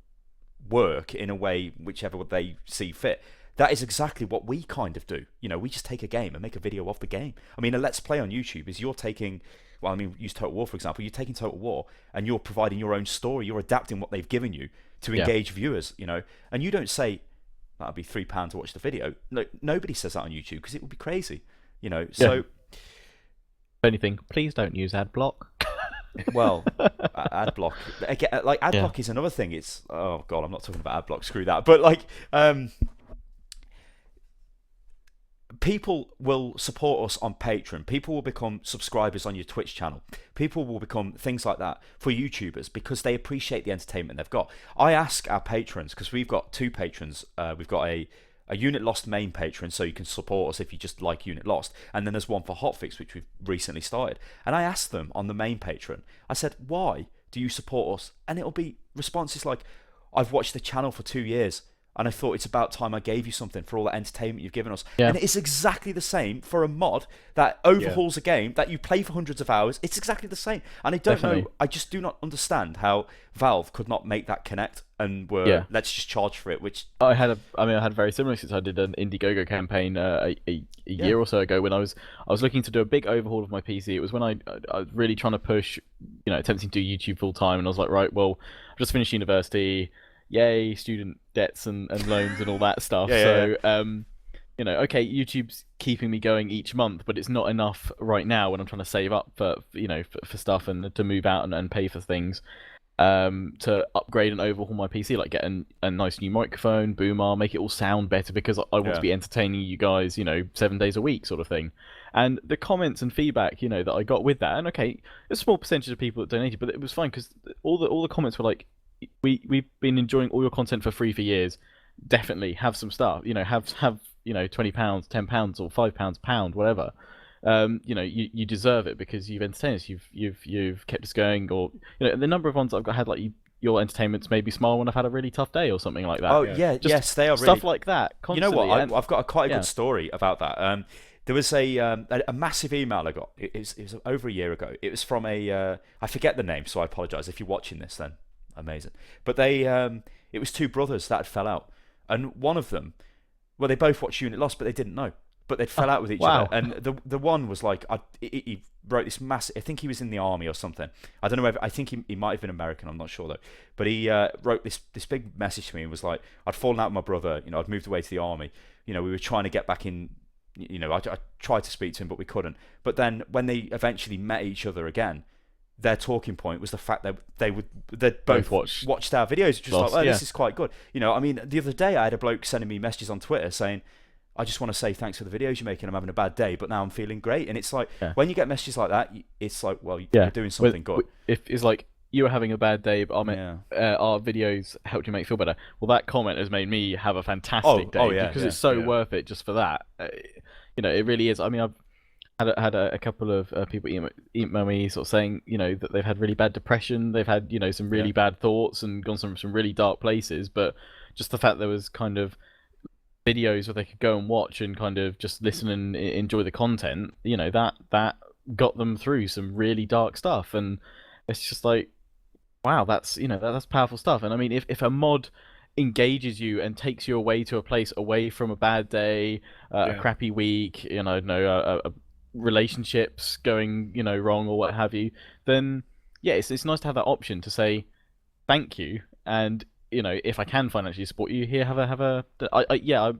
A: work in a way whichever they see fit. That is exactly what we kind of do. We just take a game and make a video of the game. I mean, a Let's Play on YouTube is you're taking, well, I mean, use Total War, for example. You're taking Total War and you're providing your own story. You're adapting what they've given you to engage viewers, And you don't say, that'll be £3 to watch the video. No, nobody says that on YouTube, because it would be crazy, So,
C: if anything, please don't use AdBlock.
A: Well, AdBlock again, like AdBlock is another thing. It's, oh god, I'm not talking about AdBlock. Screw that. But like, people will support us on Patreon. People will become subscribers on your Twitch channel. People will become things like that for YouTubers because they appreciate the entertainment they've got. I ask our patrons, because we've got two patrons. We've got a Unit Lost main patron, so you can support us if you just like Unit Lost. And then there's one for HOTFIX, which we've recently started. And I asked them on the main patron, I said, why do you support us? And it'll be responses like, I've watched the channel for 2 years, and I thought it's about time I gave you something for all the entertainment you've given us. Yeah. And it's exactly the same for a mod that overhauls a game that you play for hundreds of hours. It's exactly the same. And I don't know, I just do not understand how Valve could not make that connect and were, let's just charge for it, which...
C: I had very similar, since I did an Indiegogo campaign a year or so ago when I was looking to do a big overhaul of my PC. It was when I was really trying to push, attempting to do YouTube full time, and I was like, right, well, I've just finished university, yay, student debts and loans and all that stuff. Okay, YouTube's keeping me going each month, but it's not enough right now when I'm trying to save up for stuff and to move out and pay for things. To upgrade and overhaul my PC, like get a nice new microphone, boom arm, make it all sound better, because I want to be entertaining you guys, 7 days a week sort of thing. And the comments and feedback, that I got with that, and okay, a small percentage of people that donated, but it was fine, because all the comments were like, we've been enjoying all your content for free for years. Definitely have some stuff. Have £20, £10 or £5, pound, whatever. You deserve it because you've entertained us. You've kept us going, or the number of ones I've had, like your entertainment's made me smile when I've had a really tough day or something like that.
A: Oh yeah, yes, they are
C: stuff
A: really...
C: like that. Constantly.
A: You know what? I've got quite a good story about that. There was a massive email I got. It was over a year ago. It was from I forget the name, so I apologise if you're watching this. Then amazing. But it was two brothers that had fell out, and one of them, well, they both watched Unit Lost, but they didn't know. But they'd fell out with each other, and the one was like, he wrote this massive. I think he was in the army or something. I don't know whether. I think he might have been American. I'm not sure though. But he wrote this big message to me and was like, I'd fallen out with my brother. I'd moved away to the army. We were trying to get back in I tried to speak to him, but we couldn't. But then when they eventually met each other again, their talking point was the fact that they'd both watched our videos, just like, this is quite good. I mean, the other day I had a bloke sending me messages on Twitter saying, I just want to say thanks for the videos you're making. I'm having a bad day, but now I'm feeling great. And it's like, when you get messages like that, it's like, well, you're doing something good.
C: If it's like, you were having a bad day, but our videos helped you make you feel better. Well, that comment has made me have a fantastic day because it's so worth it just for that. It really is. I mean, I've had a couple of people email me sort of saying, that they've had really bad depression, they've had, some really bad thoughts and gone some really dark places, but just the fact there was kind of videos where they could go and watch and kind of just listen and enjoy the content, that got them through some really dark stuff. And it's just like, wow, that's powerful stuff. And I mean, if a mod engages you and takes you away to a place away from a bad day, a crappy week, relationships going wrong or what have you, then it's nice to have that option to say thank you. And if I can financially support you here, I'm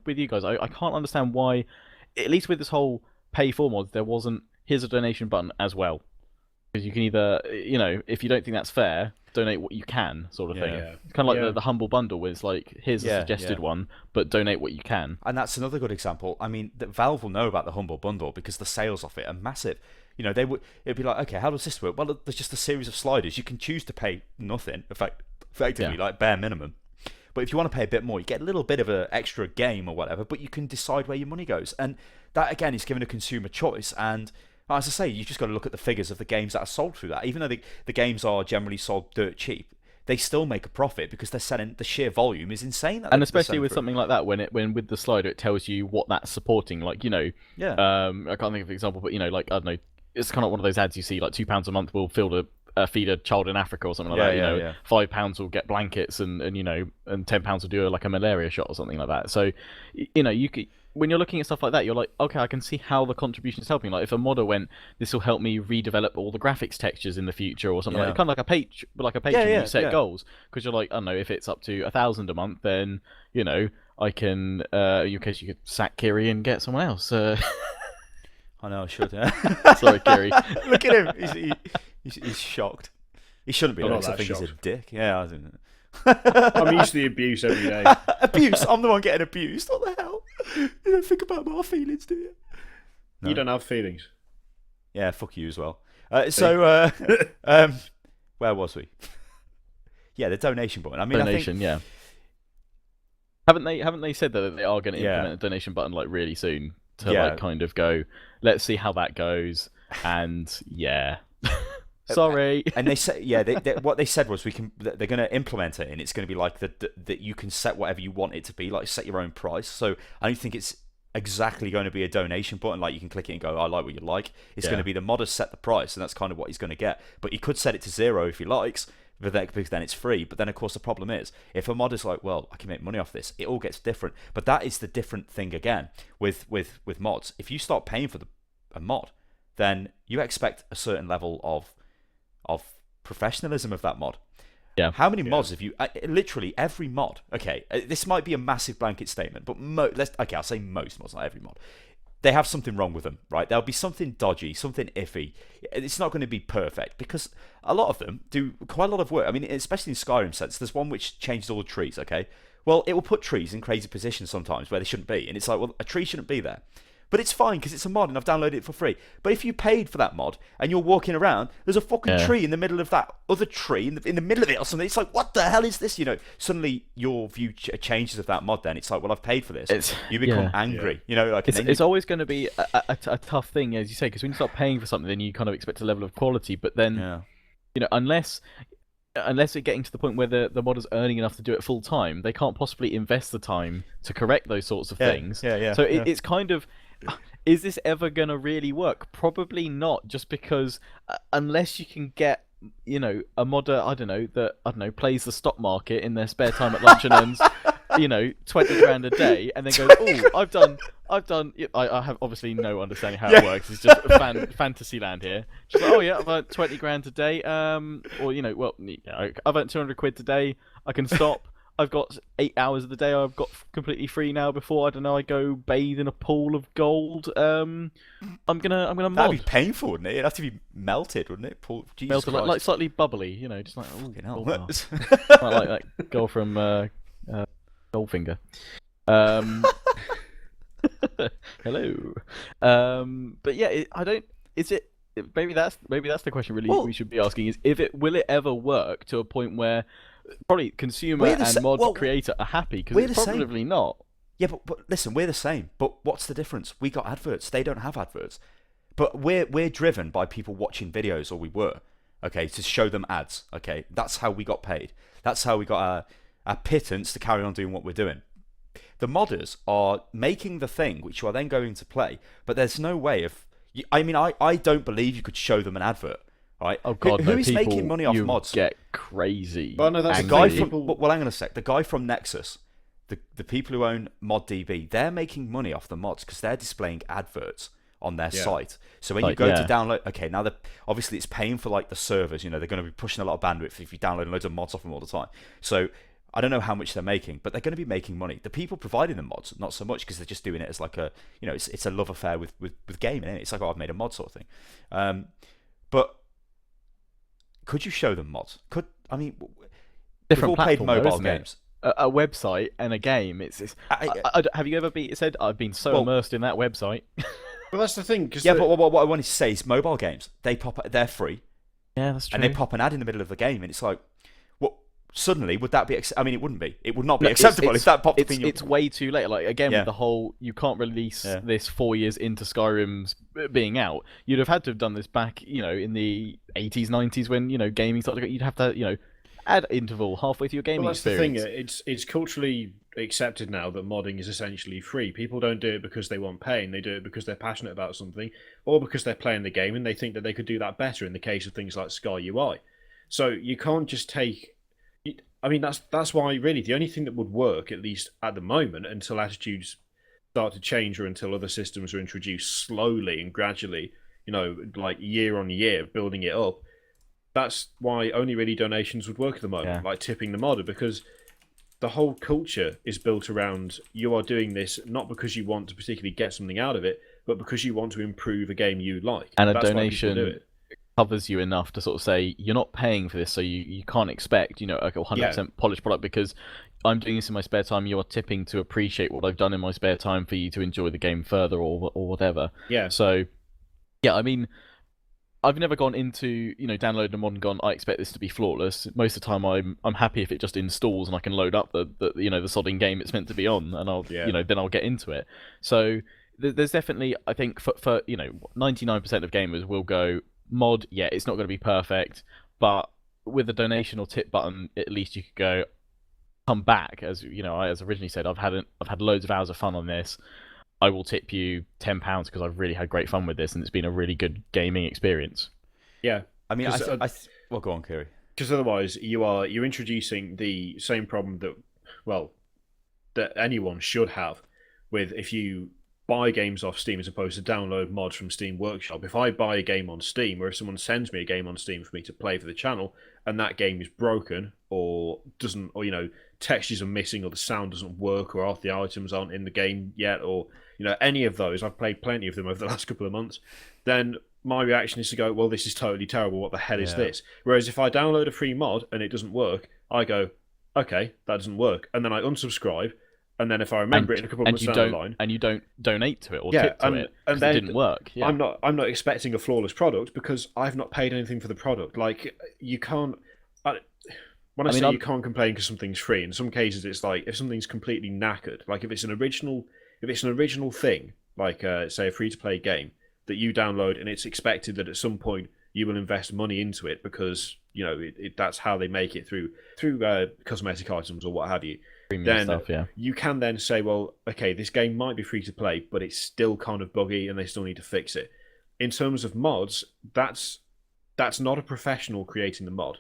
C: with you guys. I can't understand why, at least with this whole pay for mods, there wasn't here's a donation button as well, because you can either if you don't think that's fair, donate what you can, sort of thing. It's kind of like the humble bundle, where it's like, here's a suggested one, but donate what you can.
A: And that's another good example. I mean, that Valve will know about the humble bundle because the sales off it are massive. It'd be like, okay, how does this work? Well, there's just a series of sliders. You can choose to pay nothing, effectively, like bare minimum. But if you want to pay a bit more, you get a little bit of an extra game or whatever, but you can decide where your money goes. And that, again, is giving a consumer choice. And as I say, you've just got to look at the figures of the games that are sold through that. Even though the games are generally sold dirt cheap, they still make a profit because they're selling, the sheer volume is insane.
C: And especially with something like that, when with the slider it tells you what that's supporting. Like, I can't think of an example, but like, I don't know, it's kind of one of those ads you see, like £2 a month will feed a child in Africa or something like that. £5 will get blankets, and and £10 will do like a malaria shot or something like that. So you could, when you're looking at stuff like that, you're like, okay, I can see how the contribution is helping. Like if a modder went, this will help me redevelop all the graphics textures in the future or something like kind of like a Patreon, you set goals, because you're like, I don't know, if it's up to 1,000 a month, then I can in case you could sack Kiri and get someone else.
A: I know I should.
C: Sorry, Kiri.
A: Look at him. He's shocked. He shouldn't be. I think he's a dick. Yeah, I don't know.
B: I'm used to the abuse every day.
A: Abuse? I'm the one getting abused. What the hell? You don't think about my feelings, do you? No.
B: You don't have feelings.
A: Yeah, fuck you as well. Where was we? The donation button. I mean,
C: donation,
A: I think...
C: Haven't they said that they are going to implement a donation button like really soon to like kind of go, let's see how that goes, and sorry.
A: And they said, what they said was they're going to implement it, and it's going to be like that you can set whatever you want it to be, like set your own price. So I don't think it's exactly going to be a donation button, like you can click it and go, I like what you like. It's going to be the modder set the price, and that's kind of what he's going to get. But he could set it to 0 if he likes, because then it's free. But then of course the problem is, if a mod is like, well, I can make money off this, it all gets different. But that is the different thing again with mods. If you start paying for a mod, then you expect a certain level of professionalism of that mod.
C: Yeah.
A: How many mods have you? Literally every mod. Okay, this might be a massive blanket statement, but I'll say most mods, not every mod. They have something wrong with them, right? There'll be something dodgy, something iffy. It's not going to be perfect because a lot of them do quite a lot of work. I mean, especially in Skyrim sense, there's one which changes all the trees. Okay, well, it will put trees in crazy positions sometimes where they shouldn't be, and it's like, well, a tree shouldn't be there. But it's fine because it's a mod and I've downloaded it for free. But if you paid for that mod and you're walking around, there's a fucking tree in the middle of that other tree in the middle of it or something. It's like, what the hell is this? Suddenly your view changes of that mod. Then it's like, well, I've paid for this. You become angry. Like
C: it's always going to be a tough thing, as you say, because when you start paying for something, then you kind of expect a level of quality. But then, unless it's getting to the point where the modder's earning enough to do it full time, they can't possibly invest the time to correct those sorts of things. So it's kind of, is this ever going to really work? Probably not, just because unless you can get, a modder, I don't know, plays the stock market in their spare time at lunch and earns, 20 grand a day, and then goes, oh, I've done. I have obviously no understanding how it works. It's just fantasy land here. Just like, oh yeah, I've earned 20 grand a day. I've earned 200 quid today. I can stop. I've got 8 hours of the day I've got completely free now. Before I don't know, I go bathe in a pool of gold. I'm gonna mod.
A: That'd be painful, wouldn't it? It'd have to be melted, wouldn't it? Jesus
C: melted
A: Christ.
C: like slightly bubbly, you know, just like
A: hell.
C: like that girl from Goldfinger. Hello. But yeah, I don't. Is it? Maybe that's the question. Really, we should be asking is will it ever work to a point where probably consumer and mod creator are happy? Because it's probably not.
A: Yeah, but listen, we're the same. But what's the difference? We got adverts. They don't have adverts. But we're driven by people watching videos, or we were. Okay, to show them ads. Okay, that's how we got paid. That's how we got our pittance to carry on doing what we're doing. The modders are making the thing which you are then going to play, but there's no way of. I mean, I don't believe you could show them an advert, right?
C: Oh God,
A: who is making money off mods?
C: Get crazy.
B: Well, no, that's
A: the guy from. Well, hang on a sec. The guy from Nexus, the people who own ModDB, they're making money off the mods because they're displaying adverts on their site. So when you go to download, okay, now obviously it's paying for like the servers. You know, they're going to be pushing a lot of bandwidth if you download loads of mods off them all the time. So I don't know how much they're making, but they're going to be making money. The people providing the mods, not so much, because they're just doing it as like a, you know, it's a love affair with gaming. Isn't it? It's like, oh, I've made a mod sort of thing. But could you show them mods? We've all played mobile games.
C: A website and a game. Have you ever said I've been so immersed in that website?
B: Well, that's the thing.
A: But what I wanted to say is mobile games. They're free.
C: Yeah, that's true.
A: And they pop an ad in the middle of the game, and it's like, suddenly would that be it wouldn't be. It would not be acceptable if that popped up in your...
C: It's way too late. Like again, with the whole you can't release this 4 years into Skyrim's being out. You'd have had to have done this back, you know, in the 80s, 90s when, you know, gaming started to go. You'd have to, you know, add interval halfway through your gaming experience.
B: That's the thing. It's culturally accepted now that modding is essentially free. People don't do it because they want pain. They do it because they're passionate about something, or because they're playing the game and they think that they could do that better in the case of things like Sky UI. So you can't just take... I mean, that's why really the only thing that would work, at least at the moment, until attitudes start to change or until other systems are introduced slowly and gradually, you know, like year on year, building it up. That's why only really donations would work at the moment, like tipping the modder, because the whole culture is built around you are doing this not because you want to particularly get something out of it, but because you want to improve a game you like.
C: And that's a donation covers you enough to sort of say you're not paying for this, so you can't expect, you know, like a 100% polished product because I'm doing this in my spare time. You're tipping to appreciate what I've done in my spare time for you to enjoy the game further or whatever.
B: Yeah.
C: So, yeah, I mean, I've never gone into, you know, downloading a mod and gone, I expect this to be flawless. Most of the time, I'm happy if it just installs and I can load up the you know, the sodding game it's meant to be on, and I'll you know, then I'll get into it. So there's definitely, I think for you know, 99% of gamers will go mod. Yeah, it's not going to be perfect, but with a donation or tip button, at least you could go, come back. As you know, as originally said, I've had loads of hours of fun on this. I will tip you £10 because I've really had great fun with this and it's been a really good gaming experience.
B: Yeah,
A: I mean, well, go on, Kiri.
B: Because otherwise, you're introducing the same problem that anyone should have with if you buy games off Steam as opposed to download mods from Steam Workshop. If I buy a game on Steam, or if someone sends me a game on Steam for me to play for the channel, and that game is broken or doesn't, or you know, textures are missing, or the sound doesn't work, or half the items aren't in the game yet, or you know, any of those, I've played plenty of them over the last couple of months, then my reaction is to go, well, this is totally terrible, what the hell is this? Whereas if I download a free mod and it doesn't work, I go, okay, that doesn't work, and then I unsubscribe, and then if I remember it in a couple of months down the line...
C: And you don't donate to it or tip to it, because it didn't work. Yeah.
B: I'm not expecting a flawless product because I've not paid anything for the product. Like, you can't... When I say you can't complain because something's free, in some cases it's like, if something's completely knackered, like if it's an original thing, like say a free-to-play game that you download and it's expected that at some point you will invest money into it because, you know, that's how they make it through cosmetic items or what have you. Then
C: stuff,
B: you can then say, well, okay, this game might be free to play, but it's still kind of buggy and they still need to fix it. In terms of mods, that's not a professional creating the mod.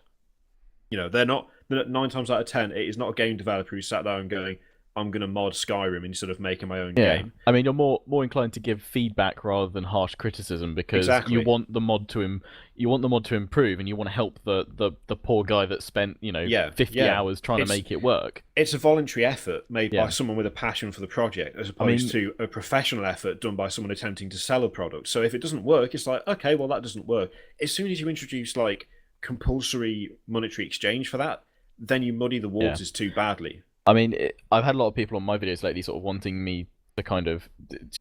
B: You know, they're not 9 times out of 10. It is not a game developer who sat there and going, I'm going to mod Skyrim instead of making my own
C: Yeah.
B: game.
C: I mean, you're more inclined to give feedback rather than harsh criticism because
B: Exactly.
C: you want the mod to improve, and you want to help the poor guy that spent 50 hours trying to make it work.
B: It's a voluntary effort made by someone with a passion for the project, as opposed to a professional effort done by someone attempting to sell a product. So if it doesn't work, it's like, okay, well, that doesn't work. As soon as you introduce like compulsory monetary exchange for that, then you muddy the waters too badly.
C: I mean, I've had a lot of people on my videos lately sort of wanting me to kind of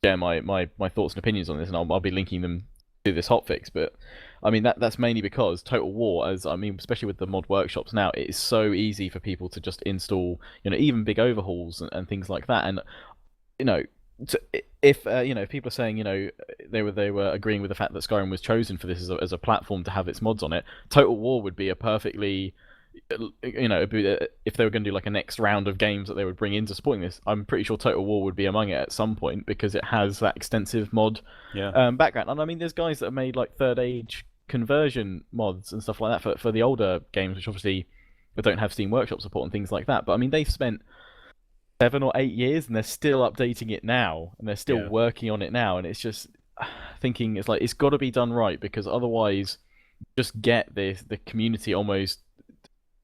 C: share my thoughts and opinions on this, and I'll be linking them to this hotfix. But I mean, that's mainly because Total War, especially with the mod workshops now, it is so easy for people to just install, even big overhauls and things like that. And if people are saying they were agreeing with the fact that Skyrim was chosen for this as a platform to have its mods on it, Total War would be a perfectly if they were going to do like a next round of games that they would bring into supporting this, I'm pretty sure Total War would be among it at some point because it has that extensive mod background. And I mean, there's guys that have made like Third Age conversion mods and stuff like that for the older games, which obviously don't have Steam Workshop support and things like that. But I mean, they've spent 7 or 8 years and they're still updating it now and they're still working on it now. And it's just thinking it's got to be done right, because otherwise just get the community almost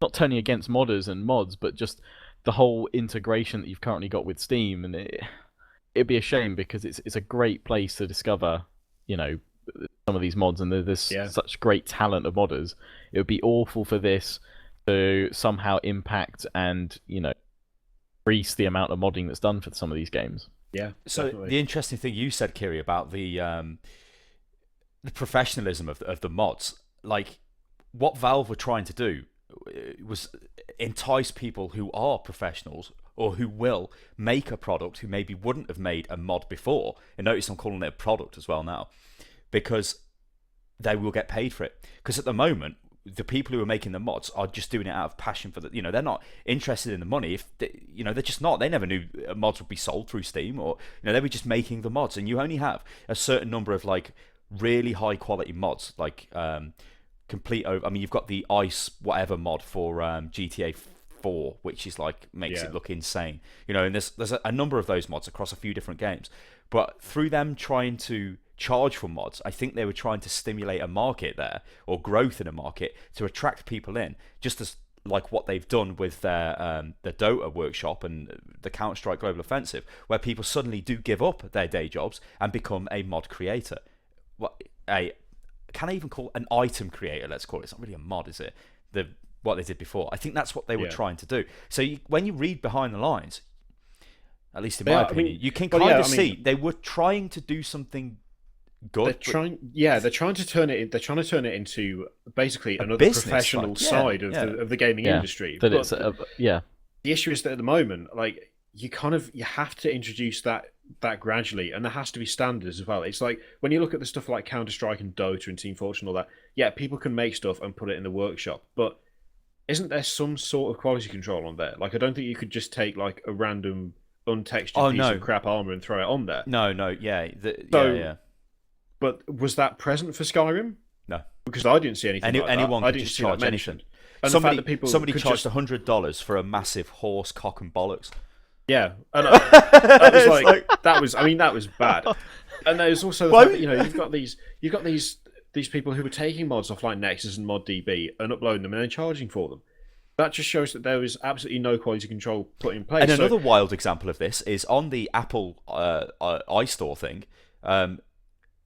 C: not turning against modders and mods, but just the whole integration that you've currently got with Steam. And it'd be a shame because it's a great place to discover, some of these mods, and there's such great talent of modders. It would be awful for this to somehow impact and, increase the amount of modding that's done for some of these games.
B: Yeah.
A: So
B: definitely.
A: The interesting thing you said, Kiri, about the professionalism of the mods, like what Valve were trying to do was entice people who are professionals or who will make a product who maybe wouldn't have made a mod before. And notice I'm calling it a product as well now, because they will get paid for it. Because at the moment, the people who are making the mods are just doing it out of passion for the, they're not interested in the money. If they, they're just not. They never knew mods would be sold through Steam, or they were just making the mods. And you only have a certain number of like really high quality mods, like complete over. I mean, you've got the ice whatever mod for GTA 4, which is like makes it look insane. And there's a number of those mods across a few different games. But through them trying to charge for mods, I think they were trying to stimulate a market there, or growth in a market, to attract people in, just as like what they've done with their the Dota workshop and the Counter-Strike Global Offensive, where people suddenly do give up their day jobs and become a mod creator. Can I even call an item creator? Let's call it. It's not really a mod, is it? What they did before. I think that's what they were trying to do. So when you read behind the lines, at least in my opinion, you can kind of see they were trying to do something good.
B: They're trying to turn it. They're trying to turn it into basically another
A: business,
B: professional side of the gaming industry.
C: But
B: the issue is that at the moment, like you have to introduce that gradually, and there has to be standards as well. It's like when you look at the stuff like Counter-Strike and Dota and Team Fortress and all that. Yeah, people can make stuff and put it in the workshop, but isn't there some sort of quality control on there? Like, I don't think you could just take like a random untextured piece of crap armor and throw it on there.
A: No.
B: But was that present for Skyrim?
A: No,
B: because I didn't see anything.
A: Anyone
B: I
A: could
B: didn't
A: just
B: see
A: charge
B: that
A: anything.
B: And
A: somebody charged $100 for a massive horse cock and bollocks.
B: Yeah, and that was like that was bad. And there's also the fact that, you've got these people who were taking mods off like Nexus and ModDB and uploading them and then charging for them. That just shows that there was absolutely no quality control put in place.
A: And another wild example of this is on the Apple iStore thing.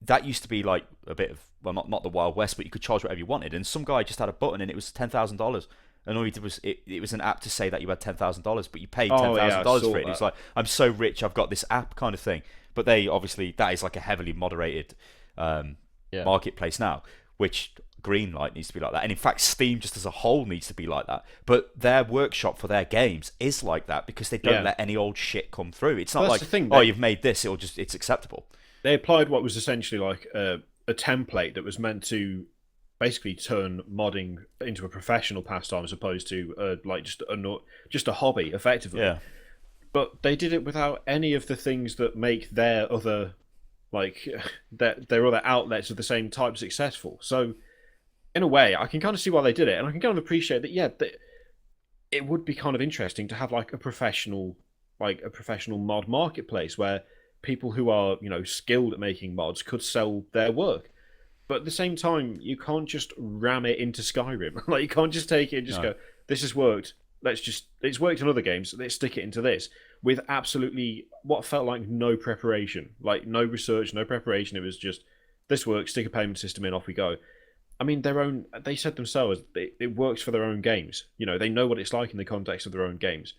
A: That used to be like a bit of, well, not the Wild West, but you could charge whatever you wanted. And some guy just had a button and it was $10,000. And all he did was, it was an app to say that you had $10,000, but you paid $10,000 for it. And it's like, I'm so rich, I've got this app kind of thing. But they obviously, that is like a heavily moderated marketplace now, which Greenlight needs to be like that. And in fact, Steam just as a whole needs to be like that. But their workshop for their games is like that because they don't let any old shit come through. It's not like, you've made this, it's acceptable.
B: They applied what was essentially like a template that was meant to basically turn modding into a professional pastime as opposed to like just a hobby, effectively.
A: Yeah.
B: But they did it without any of the things that make their other their other outlets of the same type successful. So in a way, I can kind of see why they did it, and I can kind of appreciate that. Yeah, that it would be kind of interesting to have like a professional like a professional mod marketplace where people who are, skilled at making mods could sell their work. But at the same time, you can't just ram it into Skyrim. Like, you can't just take it and just go, this has worked. It's worked in other games. Let's stick it into this with absolutely what felt like no preparation, like no research, no preparation. It was just, this works, stick a payment system in, off we go. I mean, they said themselves, it works for their own games. They know what it's like in the context of their own games.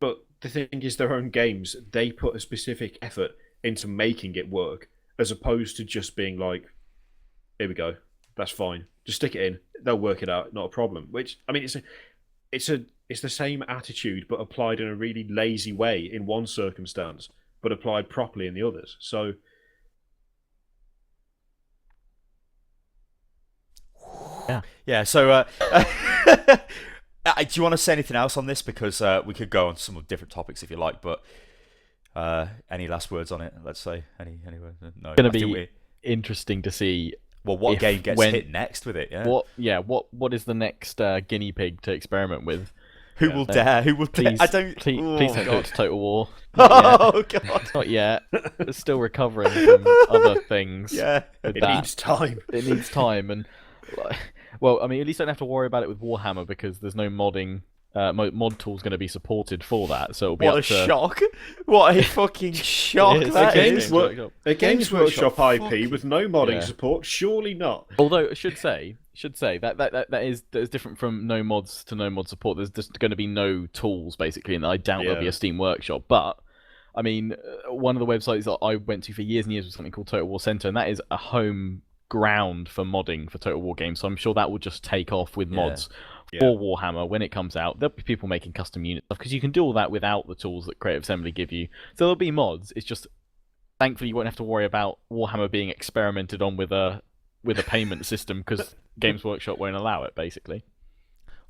B: But the thing is, their own games, they put a specific effort into making it work, as opposed to just being like, here we go, that's fine, just stick it in, they'll work it out, not a problem. Which, I mean, it's the same attitude, but applied in a really lazy way in one circumstance, but applied properly in the others. So,
A: yeah. So, do you want to say anything else on this? Because we could go on some different topics if you like, but any last words on it? Let's say any words? No.
C: It's going to be interesting to see.
A: Well, what game gets hit next with it? Yeah.
C: What is the next guinea pig to experiment with?
A: Who will dare? Who will?
C: Please,
A: I don't.
C: Please don't go to Total War.
A: Oh God!
C: Not yet. It's still recovering from other things.
A: Yeah.
B: It needs time.
C: It needs time, and well, I mean, at least I don't have to worry about it with Warhammer because there's no modding. Mod tool's going to be supported for that, so it'll be
A: what
C: up to...
A: shock! What a fucking shock!
C: That is.
B: A Games Workshop IP with no modding support, surely not.
C: Although I should say that is different from no mods to no mod support. There's just going to be no tools basically, and I doubt there'll be a Steam Workshop. But I mean, one of the websites that I went to for years and years was something called Total War Center, and that is a home ground for modding for Total War games. So I'm sure that will just take off with mods. For Warhammer when it comes out. There'll be people making custom unit stuff because you can do all that without the tools that Creative Assembly give you. So there'll be mods. It's just thankfully you won't have to worry about Warhammer being experimented on with a payment system because Games Workshop won't allow it basically.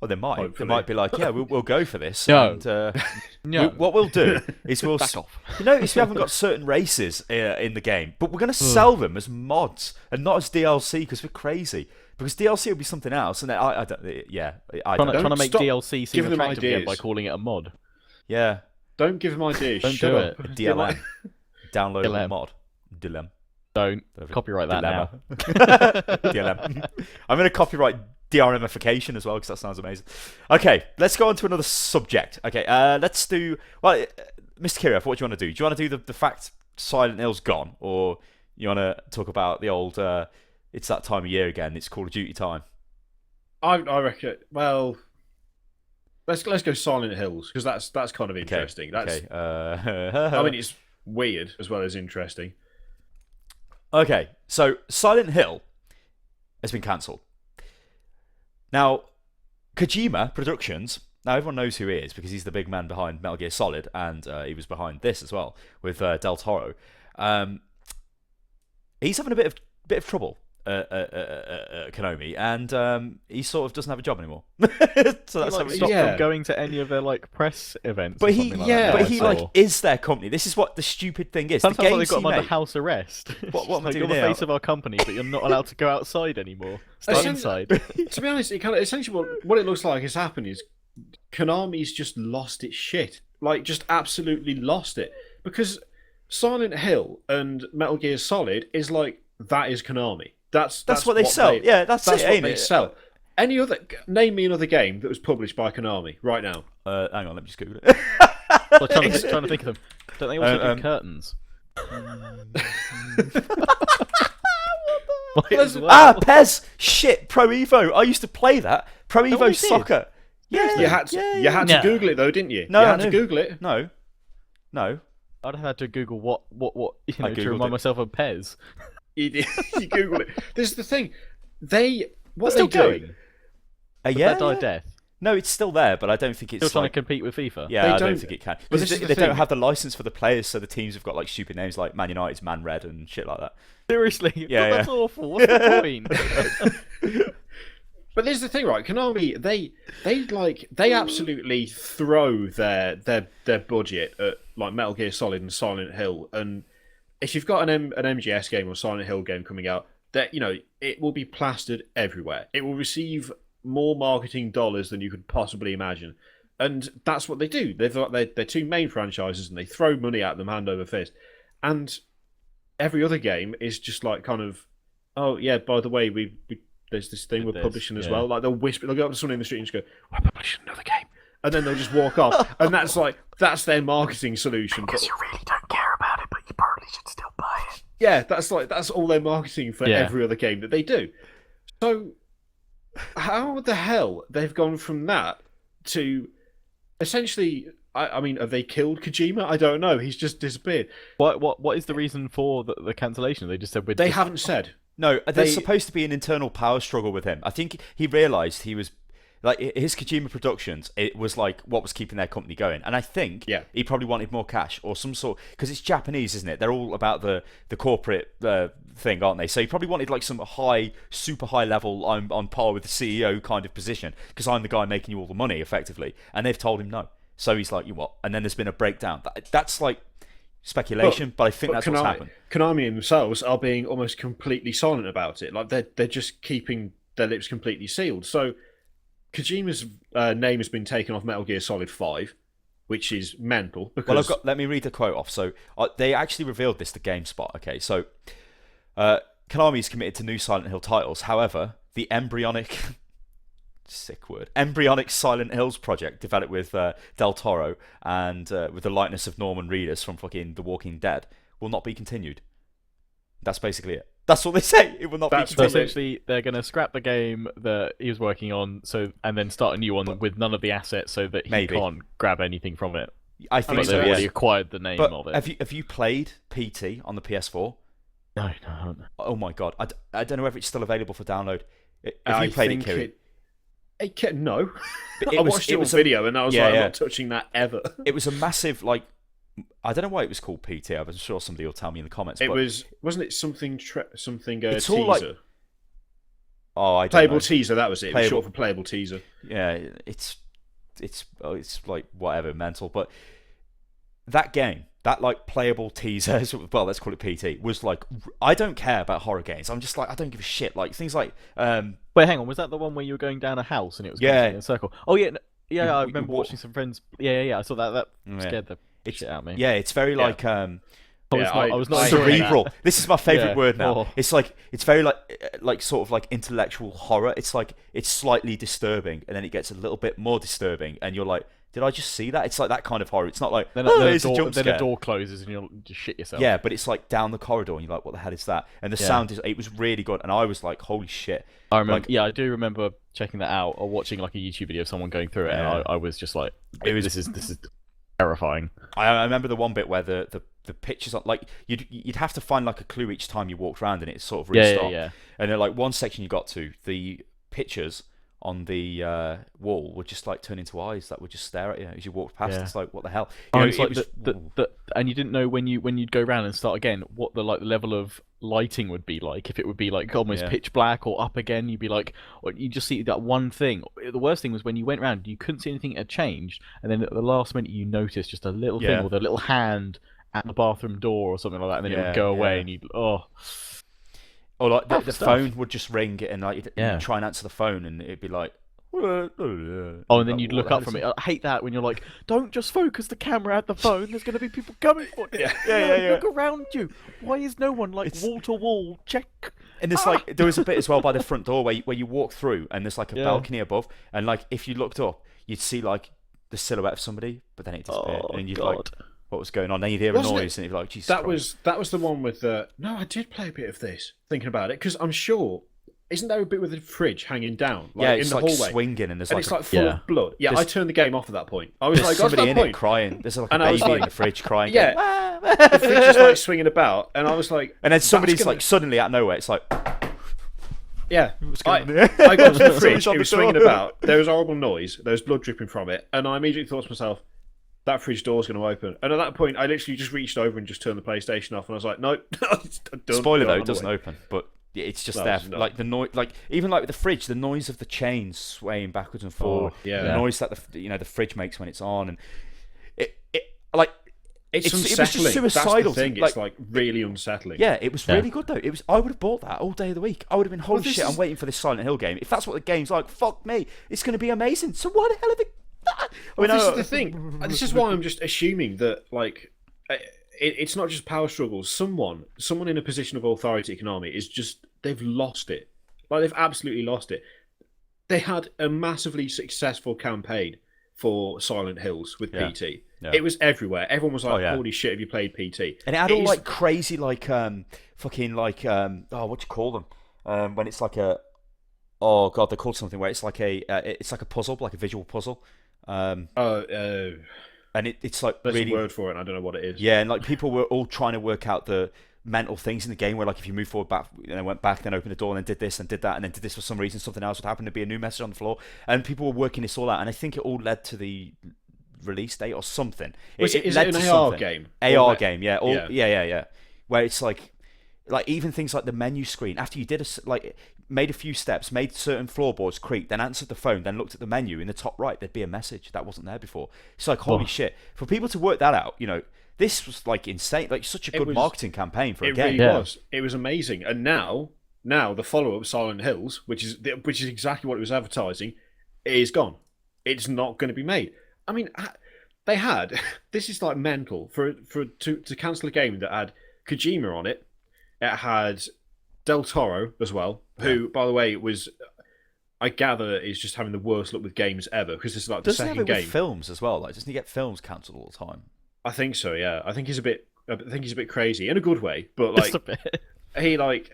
A: Well, they might. Hopefully. They might be like, yeah, we'll go for this.
C: No.
A: And, no. What we'll do is we'll
C: back off.
A: You notice we haven't got certain races in the game, but we're going to sell them as mods and not as DLC because we're crazy. Because DLC will be something else, and I don't. Yeah,
C: trying to make DLC seem attractive again by calling it a mod.
A: Yeah.
B: Don't give them ideas.
C: Don't
B: Shut
C: do
B: up.
C: it.
A: DLM. Download mod. DLM.
C: Don't copyright that now.
A: DLM. I'm going to copyright DRMification as well because that sounds amazing. Okay, let's go on to another subject. Okay, let's do. Well, Mr. Kirov, what do you want to do? Do you want to do the fact Silent Hill's gone, or you want to talk about the old? It's that time of year again. It's Call of Duty time.
B: I reckon. Well, let's go Silent Hills because that's kind of interesting.
A: Okay.
B: I mean, it's weird as well as interesting.
A: Okay, so Silent Hill has been cancelled. Now, Kojima Productions. Now everyone knows who he is because he's the big man behind Metal Gear Solid, and he was behind this as well with Del Toro. He's having a bit of trouble. Konami, and he sort of doesn't have a job anymore. So that's how
C: he stopped from going to any of their press events.
A: But he is their company. This is what the stupid thing is.
C: Sometimes
A: the
C: they've got him under house arrest.
A: What am I doing
C: You're the
A: here?
C: face of our company, but you're not allowed to go outside anymore. Stay inside.
B: To be honest, essentially what it looks like has happened is Konami's just lost its shit. Like, just absolutely lost it. Because Silent Hill and Metal Gear Solid is like, that is Konami. That's
A: what they sell. That's it,
B: what
A: ain't
B: they
A: it?
B: sell. Name me another game that was published by Konami right now.
A: Hang on, let me just Google it.
C: I'm trying to think of them. Don't they also do curtains?
A: PES! Shit, Pro Evo. I used to play that. Pro Evo Soccer. Yeah,
B: you had to Google it though, didn't you?
A: No,
B: you had to Google it.
A: No.
C: I'd have had to Google what to remind myself of PES.
B: You Google it. This is the thing. They're
C: still
B: do.
C: going.
A: Yeah.
C: That death.
A: No, it's still there, but I don't think it's
C: still trying to compete with FIFA.
A: Yeah, I don't think it can.
B: But
A: Because they don't have the license for the players, so the teams have got like stupid names like Man United's Man Red and shit like that.
C: Seriously, that's awful. What's the point?
B: But this is the thing, right? Konami, they absolutely throw their budget at like Metal Gear Solid and Silent Hill, and if you've got an MGS game or Silent Hill game coming out, that it will be plastered everywhere. It will receive more marketing dollars than you could possibly imagine. And that's what they do. They've got their two main franchises, and they throw money at them hand over fist. And every other game is just like kind of, oh yeah, by the way, we there's this thing we're publishing as well. Like they'll whisper, they'll go up to someone in the street and just go, "We're publishing another game," and then they'll just walk off. And that's their marketing solution.
D: Because you really don't care about it, but you probably should still buy it.
B: Yeah, that's all their marketing for every other game that they do. So how the hell they've gone from that to essentially, I mean, have they killed Kojima? I don't know. He's just disappeared.
C: What is the reason for the cancellation? They just said
B: they haven't said.
A: No, there's supposed to be an internal power struggle with him. I think he realised he was like his Kojima Productions. It was like what was keeping their company going, and I think he probably wanted more cash or some sort, because it's Japanese, isn't it? They're all about the corporate thing, aren't they? So he probably wanted like some super high level, I'm on par with the CEO kind of position, because I'm the guy making you all the money effectively, and they've told him no. So he's like, you what? And then there's been a breakdown. That's like speculation, but I think that's what's happened.
B: Konami themselves are being almost completely silent about it. Like they're just keeping their lips completely sealed. So Kojima's name has been taken off Metal Gear Solid 5, which is mental. Because...
A: Well, let me read the quote off. So they actually revealed this to GameSpot. Okay, so Konami's committed to new Silent Hill titles. However, the embryonic Silent Hills project developed with Del Toro and with the likeness of Norman Reedus from fucking The Walking Dead will not be continued. That's basically it. That's what they say. It will not be continued.
C: So essentially, they're going to scrap the game that he was working on, and then start a new one with none of the assets, so that he can't grab anything from it.
A: I think
C: they've already acquired the name of it.
A: Have you played PT on the PS4?
C: No, I haven't.
A: Oh my god, I don't know if it's still available for download. Have you played it, Kiri?
B: No. I watched it on video, and I was I'm not touching that ever.
A: It was a massive, like, I don't know why it was called PT. I'm sure somebody will tell me in the comments.
B: Wasn't it something
A: it's
B: teaser?
A: All like, I don't
B: playable
A: know.
B: teaser. That was it. It was short for playable teaser.
A: Yeah, it's like whatever, mental. But that game, that like playable teaser, well, let's call it PT, was like, I don't care about horror games. I'm just like, I don't give a shit. Like things like
C: wait, hang on, was that the one where you were going down a house and it was going in a circle? Oh yeah, I remember watching some friends. Yeah. I saw that scared the shit out of me.
A: Yeah, it's very like
C: I was not
A: cerebral. This is my favorite word now. It's very like sort of like intellectual horror. It's like it's slightly disturbing, and then it gets a little bit more disturbing, and you're like, did I just see that? It's like that kind of horror. It's not like
C: then a door closes and you'll just shit yourself.
A: Yeah, but it's like down the corridor, and you're like, what the hell is that? And the sound it was really good, and I was like, holy shit.
C: I remember. I do remember checking that out or watching like a YouTube video of someone going through it, and I was just like, this is terrifying.
A: I remember the one bit where the pictures are like you'd have to find like a clue each time you walked around, and it sort of restart.
C: Yeah.
A: And then like one section you got to, the pictures on the wall would just like turn into eyes that would just stare at you as you walked past. It's like, what the hell?
C: It's like and you didn't know when you'd go around and start again what the level of lighting would be like. If it would be like almost pitch black, or up again, you'd be like, or you just see that one thing. The worst thing was when you went around, you couldn't see anything had changed, and then at the last minute you noticed just a little thing with a little hand at the bathroom door or something like that, and then it would go away, and you'd
A: or like the phone would just ring, and like you'd try and answer the phone, and it'd be like,
C: and then you'd look up from it. I hate that when you're like, don't just focus the camera at the phone. There's going to be people coming for you. Look around you. Why is no one like wall to wall? Check.
A: And there's like there was a bit as well by the front door where you walk through, and there's like a balcony above, and like if you looked up, you'd see like the silhouette of somebody, but then it disappeared, and you'd like, what was going on? Then you'd hear a noise, and you'd be like, Jesus Christ.
B: That was the one with no, I did play a bit of this, thinking about it, because I'm sure, isn't there a bit with the fridge hanging down, like
A: it's
B: in the
A: like
B: hallway,
A: swinging, and
B: it's like full of blood. I turned the game off at that point. I was like,
A: somebody in it crying. There's like a baby in the fridge crying.
B: The fridge is like swinging about, and I was like,
A: and then somebody's like suddenly out of nowhere, it's like,
B: I got to the fridge, it was swinging about, there was a horrible noise, there was blood dripping from it, and I immediately thought to myself, that fridge door's going to open. And at that point, I literally just reached over and just turned the PlayStation off, and I was like, no.
A: Spoiler though, it doesn't open, but it's just there. Like the noise, like even like with the fridge, the noise of the chains swaying backwards and forward, the noise that the fridge makes when it's on, and it like
B: it's unsettling. It was just
A: suicidal.
B: That's the thing. It's like really unsettling.
A: Yeah, it was really good though. I would have bought that all day of the week. I would have been, holy shit, I'm waiting for this Silent Hill game. If that's what the game's like, fuck me, it's going to be amazing. So why the hell are they
B: Well, this is the thing. This is why I'm just assuming that, like, it's not just power struggles. Someone in a position of authority at Konami is just, they've lost it. Like, they've absolutely lost it. They had a massively successful campaign for Silent Hills with PT. Yeah. It was everywhere. Everyone was like, "Holy shit, have you played PT?"
A: And it had all like crazy, like fucking like what do you call them? When it's like a, oh god, they're called something where it's like a puzzle, like a visual puzzle. And it's like
B: there's
A: really
B: a word for it. And I don't know what it is.
A: Yeah, and like people were all trying to work out the mental things in the game where, like, if you move forward, back, went back, then opened the door, and then did this and did that, and then did this for some reason, something else would happen to be a new message on the floor, and people were working this all out, and I think it all led to the release date or something.
B: Is it an AR game?
A: AR game, yeah. Yeah. Where it's like even things like the menu screen, after you did made a few steps, made certain floorboards creak, then answered the phone, then looked at the menu in the top right, there'd be a message that wasn't there before. It's like, holy shit, for people to work that out, this was like insane, like such a good marketing campaign for a game.
B: It really was. It was amazing. And now the follow-up, Silent Hills, which is exactly what it was advertising, is gone. It's not going to be made. I mean, they had this is like mental to cancel a game that had Kojima on it. It had Del Toro as well, who, by the way, I gather is just having the worst luck with games ever, because this is like the second game.
A: Doesn't he have it with films as well? Like, doesn't he get films cancelled all the time?
B: I think so. Yeah, I think he's a bit crazy in a good way, but like,
C: just a bit.
B: He like,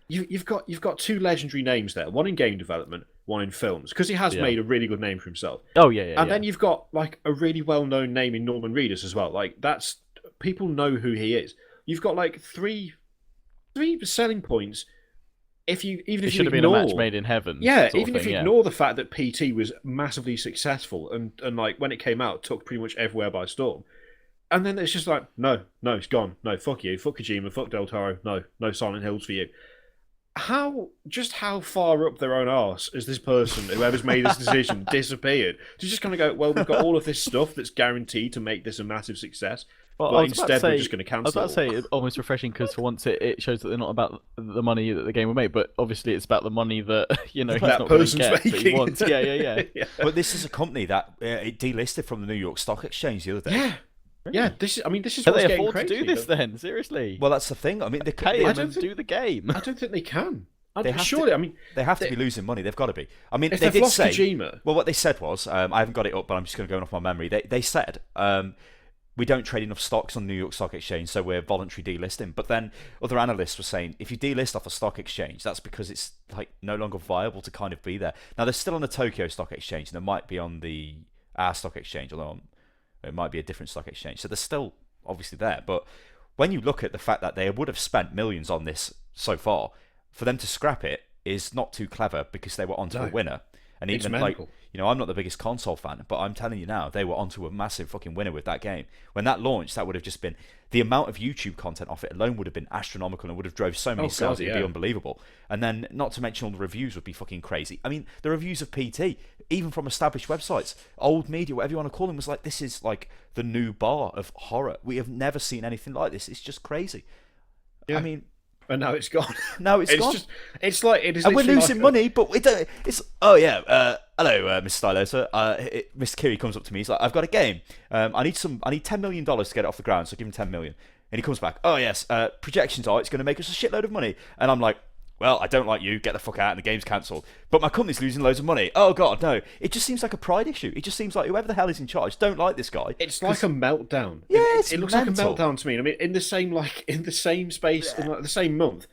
B: you've got two legendary names there, one in game development, one in films, because he has made a really good name for himself.
C: Oh yeah.
B: And then you've got like a really well-known name in Norman Reedus as well. Like, that's, people know who he is. You've got like three selling points. If you
C: should have been a match made in heaven.
B: Yeah, even if you ignore the fact that PT was massively successful and like when it came out took pretty much everywhere by storm. And then it's just like, no, it's gone. No, fuck you. Fuck Kojima. Fuck Del Toro. No Silent Hills for you. How far up their own arse has this person, whoever's made this decision, disappeared? To just kind of go, well, we've got all of this stuff that's guaranteed to make this a massive success.
C: Well,
B: but instead, we're just going to cancel it.
C: I was about to say, it's almost refreshing, because for once it shows that they're not about the money that the game will make, but obviously it's about the money that, he's
B: that
C: not
B: person's
C: going to get,
B: making.
C: He wants. Yeah.
A: But this is a company that it delisted from the New York Stock Exchange the other day.
B: Yeah. Really? Yeah, this is
C: Can
B: what's
C: they
B: getting
C: afford
B: crazy.
C: to do this then? Seriously?
A: Well, that's the thing. I mean, they
C: pay him and do the game.
B: I don't think they can.
A: They have to be losing money. They've got to be. I mean,
B: if
A: they did
B: lost
A: say.
B: Kojima,
A: well, what they said was, I haven't got it up, but I'm just going to go off my memory. They said, we don't trade enough stocks on the New York Stock Exchange, so we're voluntary delisting. But then other analysts were saying, if you delist off the stock exchange, that's because it's like no longer viable to kind of be there. Now, they're still on the Tokyo Stock Exchange, and they might be on our stock exchange, although it might be a different stock exchange. So they're still obviously there. But when you look at the fact that they would have spent millions on this so far, for them to scrap it is not too clever, because they were onto a winner. And even like, I'm not the biggest console fan, but I'm telling you now, they were onto a massive fucking winner with that game. When that launched, that would have just been, the amount of YouTube content off it alone would have been astronomical and would have drove so many sales, it'd be unbelievable. And then, not to mention all the reviews would be fucking crazy. I mean, the reviews of PT, even from established websites, old media, whatever you want to call them, was like, this is like the new bar of horror. We have never seen anything like this. It's just crazy. Yeah. I mean,
B: and now it's gone.
A: Now it's gone.
B: It's like it is.
A: And we're losing money, but we don't. It's hello, Mr. Stylosa. Mr. Kiri comes up to me. He's like, I've got a game. I need $10 million to get it off the ground. So give him $10 million. And he comes back. Oh yes. Projections are it's going to make us a shitload of money. And I'm like, well, I don't like you. Get the fuck out. And the game's cancelled. But my company's losing loads of money. Oh god, no. It just seems like a pride issue. It just seems like whoever the hell is in charge don't like this guy.
B: It's like a meltdown.
A: Yeah,
B: it looks like a meltdown to me. I mean, in the same space, in like the same month,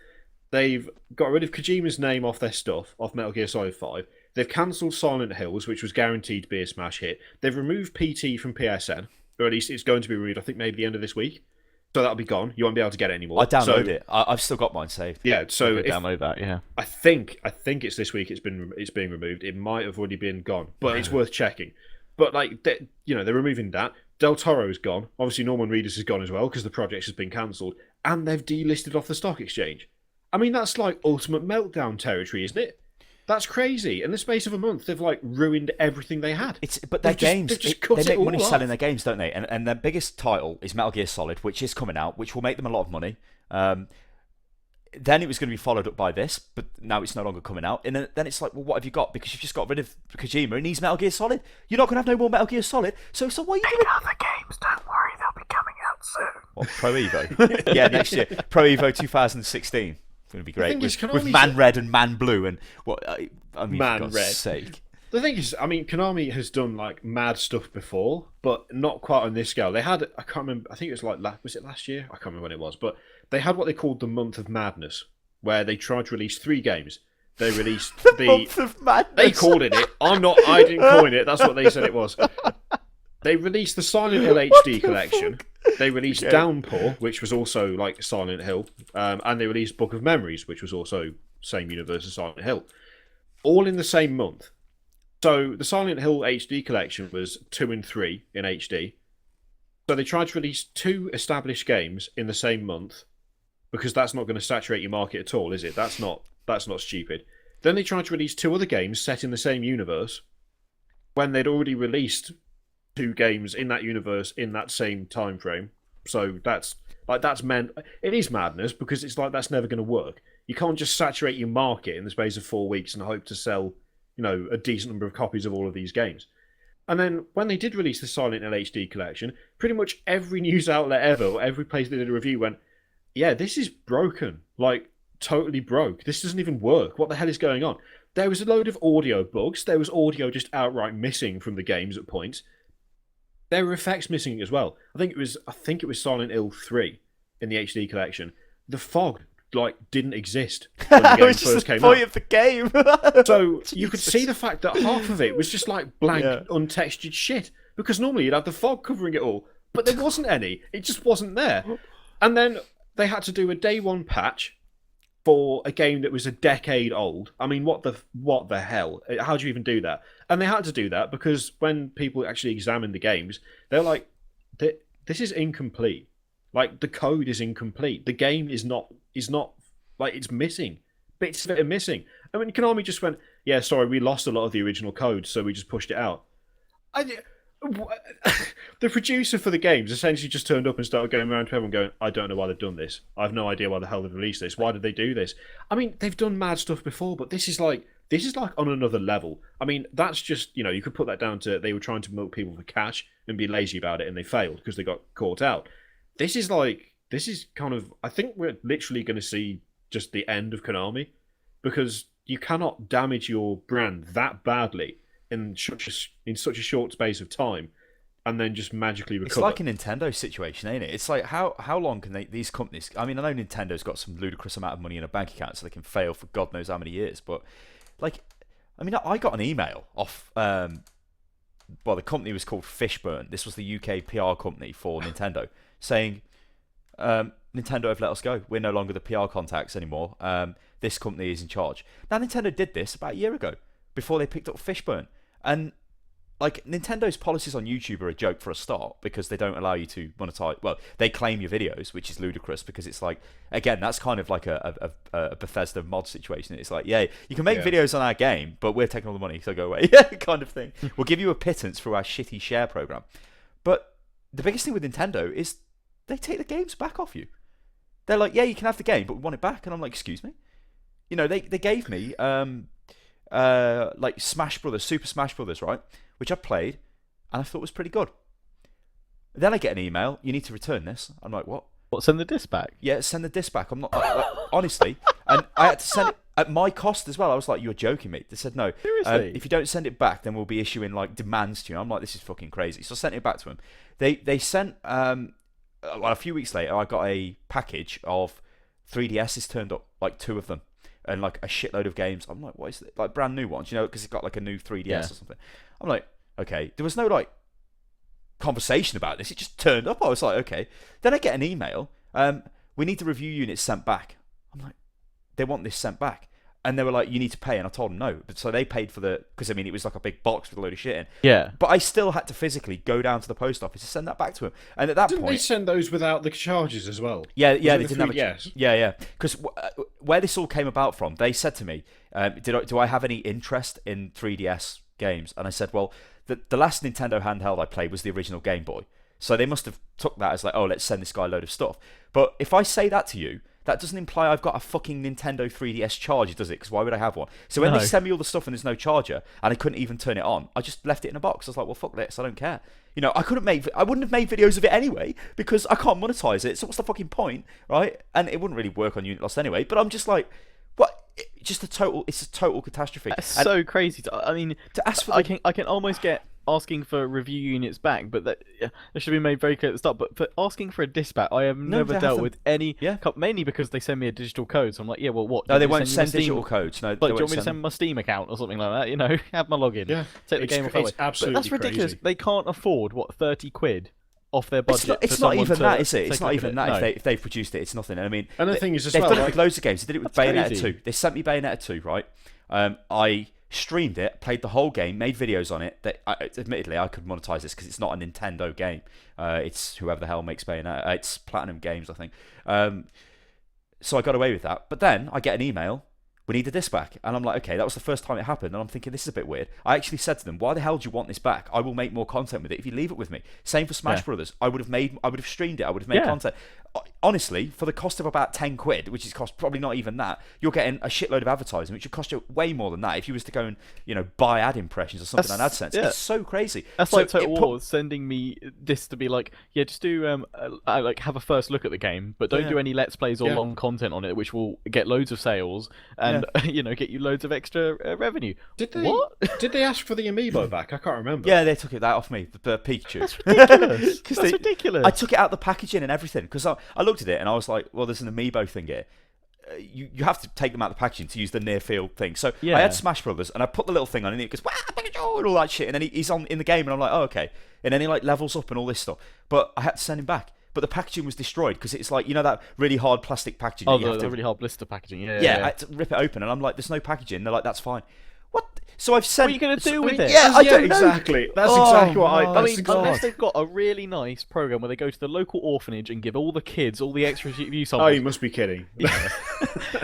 B: they've got rid of Kojima's name off their stuff, off Metal Gear Solid 5. They've cancelled Silent Hills, which was guaranteed to be a smash hit. They've removed PT from PSN, or at least it's going to be removed, I think maybe the end of this week. So that'll be gone. You won't be able to get it anymore.
A: I downloaded it. I've still got mine saved.
B: Yeah, so
C: download that. Yeah,
B: I think it's this week. It's being removed. It might have already been gone, but it's worth checking. But like, they're removing that. Del Toro's gone. Obviously, Norman Reedus is gone as well because the project has been cancelled, and they've delisted off the stock exchange. I mean, that's like ultimate meltdown territory, isn't it? That's crazy. In the space of a month, they've like ruined everything they had.
A: But their games, they make money
B: off.
A: selling their games, don't they? And their biggest title is Metal Gear Solid, which is coming out, which will make them a lot of money. then it was going to be followed up by this, but now it's no longer coming out. And then it's like, well, what have you got? Because you've just got rid of Kojima and he's Metal Gear Solid. You're not going to have no more Metal Gear Solid. So what are you doing?
D: Other games, don't worry, they'll be coming out soon.
A: What, Pro Evo? Yeah, next year. Pro Evo 2016. It's going to be great. With Man Red and Man Blue and what? I mean,
B: Man
A: for God's
B: Red.
A: sake.
B: The thing is, I mean, Konami has done like mad stuff before, but not quite on this scale. They had, I can't remember, I think it was like, was it last year? I can't remember when it was, but they had what they called the Month of Madness, where they tried to release 3 games. They released the
A: Month of Madness.
B: They called it. I didn't coin it. That's what they said it was. They released the Silent Hill HD collection. They released Downpour, which was also like Silent Hill, and they released Book of Memories, which was also same universe as Silent Hill, all in the same month. So the Silent Hill HD collection was 2 and 3 in HD. So they tried to release 2 established games in the same month, because that's not going to saturate your market at all, is it? That's not stupid. Then they tried to release 2 other games set in the same universe, when they'd already released 2 games in that universe in that same time frame. So it is madness, because it's like that's never going to work. You can't just saturate your market in the space of 4 weeks and hope to sell, a decent number of copies of all of these games. And then when they did release the Silent Hill HD collection, pretty much every news outlet ever, or every place they did a review went, yeah, this is broken. Like, totally broke. This doesn't even work. What the hell is going on? There was a load of audio bugs. There was audio just outright missing from the games at points. There were effects missing as well. I think it was Silent Hill 3 in the HD collection. The fog didn't exist when the game first came out.
A: Of the game.
B: So you could see the fact that half of it was just like blank, untextured shit. Because normally you'd have the fog covering it all, but there wasn't any. It just wasn't there. And then they had to do a day 1 patch for a game that was a decade old. I mean, what the hell? How do you even do that? And they had to do that because when people actually examined the games, they're like, this is incomplete. Like, the code is incomplete. The game is not like, it's missing. Bits of it are missing. I mean, Konami just went, yeah, sorry, we lost a lot of the original code, so we just pushed it out. The producer for the games essentially just turned up and started going around to everyone going, I don't know why they've done this. I have no idea why the hell they've released this. Why did they do this? I mean, they've done mad stuff before, but this is like on another level. I mean, that's just, you could put that down to they were trying to milk people for cash and be lazy about it, and they failed because they got caught out. This is kind of, I think we're literally going to see just the end of Konami, because you cannot damage your brand that badly in such a short space of time, and then just magically recover.
A: It's like a Nintendo situation, ain't it? It's like how long can these companies? I mean, I know Nintendo's got some ludicrous amount of money in a bank account, so they can fail for God knows how many years. But I got an email off. The company was called Fishburne. This was the UK PR company for Nintendo, saying, Nintendo have let us go. We're no longer the PR contacts anymore. This company is in charge. Now, Nintendo did this about a year ago before they picked up Fishburne. And Nintendo's policies on YouTube are a joke for a start, because they don't allow you to monetize. Well, they claim your videos, which is ludicrous, because it's like, again, that's kind of like a Bethesda mod situation. It's like, yeah, you can make videos on our game, but we're taking all the money, so go away. Kind of thing. We'll give you a pittance through our shitty share program. But the biggest thing with Nintendo is they take the games back off you. They're like, yeah, you can have the game, but we want it back. And I'm like, excuse me? They gave me Smash Brothers, Super Smash Brothers, right? Which I played, and I thought was pretty good. Then I get an email, you need to return this. I'm like, what?
C: What, send the disc back?
A: Yeah, send the disc back. I'm not, honestly. And I had to send it at my cost as well. I was like, you're joking me. They said, no.
C: Seriously?
A: If you don't send it back, then we'll be issuing demands to you. I'm like, this is fucking crazy. So I sent it back to them. They sent, a few weeks later, I got a package of 3DSs turned up, 2 of them, and a shitload of games. I'm like, what is it? Brand new ones, because it's got a new 3DS or something. I'm like, okay. There was no conversation about this. It just turned up. I was like, okay. Then I get an email. We need the review units sent back. I'm like, they want this sent back. And they were like, you need to pay. And I told them no. But so they paid for because it was like a big box with a load of shit in.
C: Yeah.
A: But I still had to physically go down to the post office to send that back to him. And at that
B: Didn't
A: point,
B: they send those without the charges as well?
A: Yeah, they
B: the
A: didn't have
B: Yes.
A: Yeah. Because where this all came about from, they said to me, do I have any interest in 3DS games? And I said, well, the last Nintendo handheld I played was the original Game Boy. So they must have took that as oh, let's send this guy a load of stuff. But if I say that to you, That doesn't imply I've got a fucking Nintendo 3DS charger, does it? Because why would I have one? So when they sent me all the stuff and there's no charger, and I couldn't even turn it on, I just left it in a box. I was like, well, fuck this, I don't care. You know, I wouldn't have made videos of it anyway, because I can't monetize it, so what's the fucking point, right? And it wouldn't really work on Unit Lost anyway, but I'm just like, what? It's a total catastrophe.
C: It's so crazy. I mean,
A: to ask for
C: I can almost get asking for review units back, but that should be made very clear at the start. But for asking for a disc back, I have never dealt with any. Yeah. Mainly because they send me a digital code, so I'm like, yeah, well, what?
A: No, they won't send digital codes. No,
C: like, do you want me to send my Steam account or something like that? You know, have my login.
B: Yeah,
C: take the game off.
B: It's absolutely
C: but that's ridiculous.
B: Crazy.
C: They can't afford what, 30 quid off their budget.
A: It's not even that, is it? It's not even that. No. If they've produced it, it's nothing. And I mean,
B: and the thing is,
A: they've done it with loads of games. They did it with Bayonetta 2. They sent me Bayonetta 2, right? I streamed it, played the whole game, made videos on it. Admittedly, I could monetize this because it's not a Nintendo game. It's whoever the hell makes Bayonetta. It's Platinum Games, I think. So I got away with that. But then I get an email, we need the disc back. And I'm like, okay, that was the first time it happened. And I'm thinking, this is a bit weird. I actually said to them, why the hell do you want this back? I will make more content with it if you leave it with me. Same for Smash Brothers. I would have streamed it. I would have made content. Honestly, for the cost of about 10 quid, which is cost probably not even that, you're getting a shitload of advertising, which would cost you way more than that if you was to go and, you know, buy ad impressions or something on AdSense. It's so crazy.
C: That's like Total War sending me this to be like, yeah, just do like have a first look at the game, but don't do any Let's Plays or long content on it, which will get loads of sales and you know, get you loads of extra revenue.
B: Did they ask for the amiibo back? I can't remember.
A: Yeah, they took that off me, the Pikachu.
C: That's ridiculous. That's ridiculous.
A: I took it out the packaging and everything because I looked at it and I was like, well, there's an amiibo thing here. You have to take them out of the packaging to use the near field thing. So I had Smash Brothers and I put the little thing on and it goes, wow, Pikachu, and all that shit. And then he's in the game and I'm like, oh, okay. And then he like levels up and all this stuff. But I had to send him back. But the packaging was destroyed because it's like, you know, that really hard plastic packaging.
C: Oh, the really hard blister packaging. Yeah,
A: I had to rip it open and I'm like, there's no packaging. They're like, that's fine. What? So I've sent.
C: What are you going to do with it?
A: Yeah, I don't know.
B: Exactly. That's exactly what
C: I mean, unless they've got a really nice program where they go to the local orphanage and give all the kids all the extra review samples.
B: Oh, you must be kidding.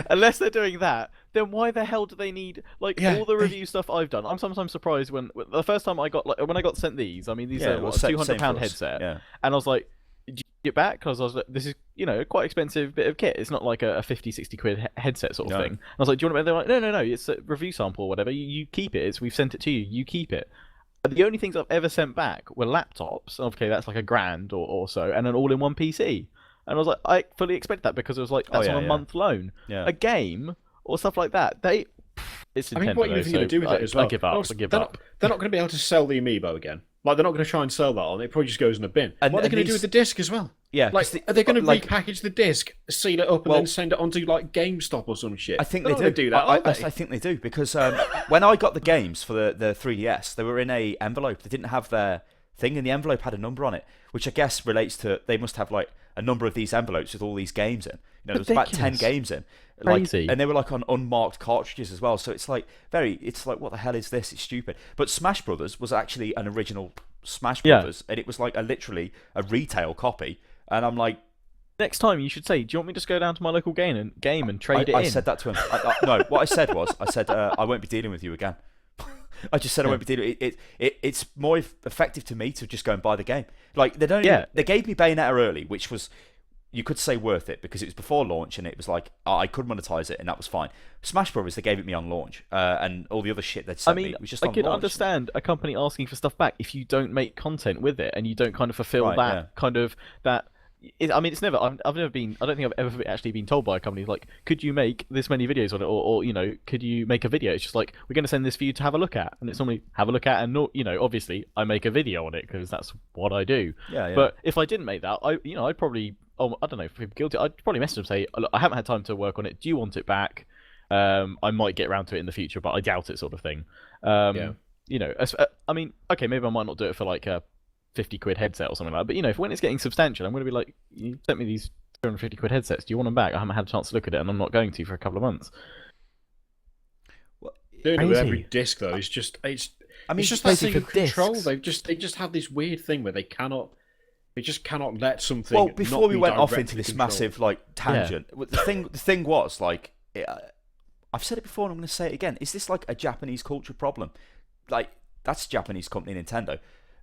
C: Unless they're doing that, then why the hell do they need all the review stuff I've done? I'm sometimes surprised when the first time I got when I got sent these. I mean, these are what, a £200 headset, and I was like, did you get back? Because I was like, this is, you know, quite expensive bit of kit. It's not like a 50, 60 quid headset sort of thing. And I was like, do you want it? They're like, no, it's a review sample or whatever. You keep it. We've sent it to you. You keep it. And the only things I've ever sent back were laptops. Okay, that's like £1,000 or so, and an all-in-one PC. And I was like, I fully expect that because it was like, that's on a month loan. A game or stuff like that. It's Nintendo,
B: I mean, what are you going to do with it as well?
C: I give up.
B: They're not going to be able to sell the amiibo again. Like, they're not going to try and sell that on. It probably just goes in a bin. And what are they going to do with the disc as well?
A: Yeah.
B: Like, are they going to repackage the disc, seal it up, and then send it onto, like, GameStop or some shit?
A: I think they do
B: that,
A: I think they do, because when I got the games for the 3DS, they were in a envelope. They didn't have their thing, and the envelope had a number on it, which I guess relates to, they must have, like, a number of these envelopes with all these games in. You know, there's about 10 games in.
C: Crazy.
A: And they were like on unmarked cartridges as well. So it's like what the hell is this? It's stupid. But Smash Brothers was actually an original Smash Brothers, and it was like literally a retail copy. And I'm like,
C: next time you should say, do you want me to just go down to my local game and trade it in?
A: I said that to him. No, what I said was, I won't be dealing with you again. I just said I won't be dealing. It's more effective to me to just go and buy the game. Like they don't. They gave me Bayonetta early, which was, you could say, worth it because it was before launch and it was like I could monetize it and that was fine. Smash Brothers, they gave it me on launch, and all the other shit they'd sent me was just on launch. I could
C: understand a company asking for stuff back if you don't make content with it and you don't kind of fulfill kind of that. I mean, it's never. I've never been. I don't think I've ever actually been told by a company like, "Could you make this many videos on it?" Or you know, "Could you make a video?" It's just like, "We're going to send this for you to have a look at," and it's normally have a look at, and not, you know, obviously I make a video on it because that's what I do.
A: Yeah.
C: But if I didn't make that, I'd probably, I don't know, if I'm guilty, I'd probably message them and say, "Look, I haven't had time to work on it. Do you want it back? I might get around to it in the future, but I doubt it," sort of thing. You know, I mean, okay, maybe I might not do it for like a 50 quid headset or something like that, but you know, when it's getting substantial, I'm going to be like, you sent me these 250 quid headsets, do you want them back? I haven't had a chance to look at it and I'm not going to for a couple of months.
B: Doing it with every disc though is just it's just that thing of control. They just have this weird thing where they just cannot let something.
A: Well, before we went off into this massive like tangent, the thing was like, I've said it before and I'm going to say it again, is this like a Japanese culture problem? Like, that's a Japanese company, Nintendo.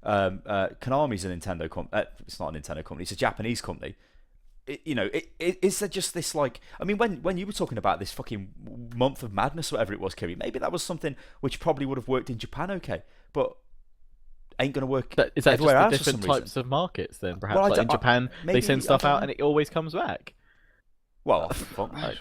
A: Konami's a Nintendo company. It's not a Nintendo company. It's a Japanese company. is there just this like? I mean, when you were talking about this fucking month of madness, or whatever it was, Kiri, maybe that was something which probably would have worked in Japan, okay, but ain't gonna work.
C: Is that
A: everywhere
C: just
A: else
C: the
A: for some
C: different types
A: reason.
C: of markets then? Perhaps
A: Well,
C: like in Japan, they send stuff out and it always comes back.
A: Well, fuck knows.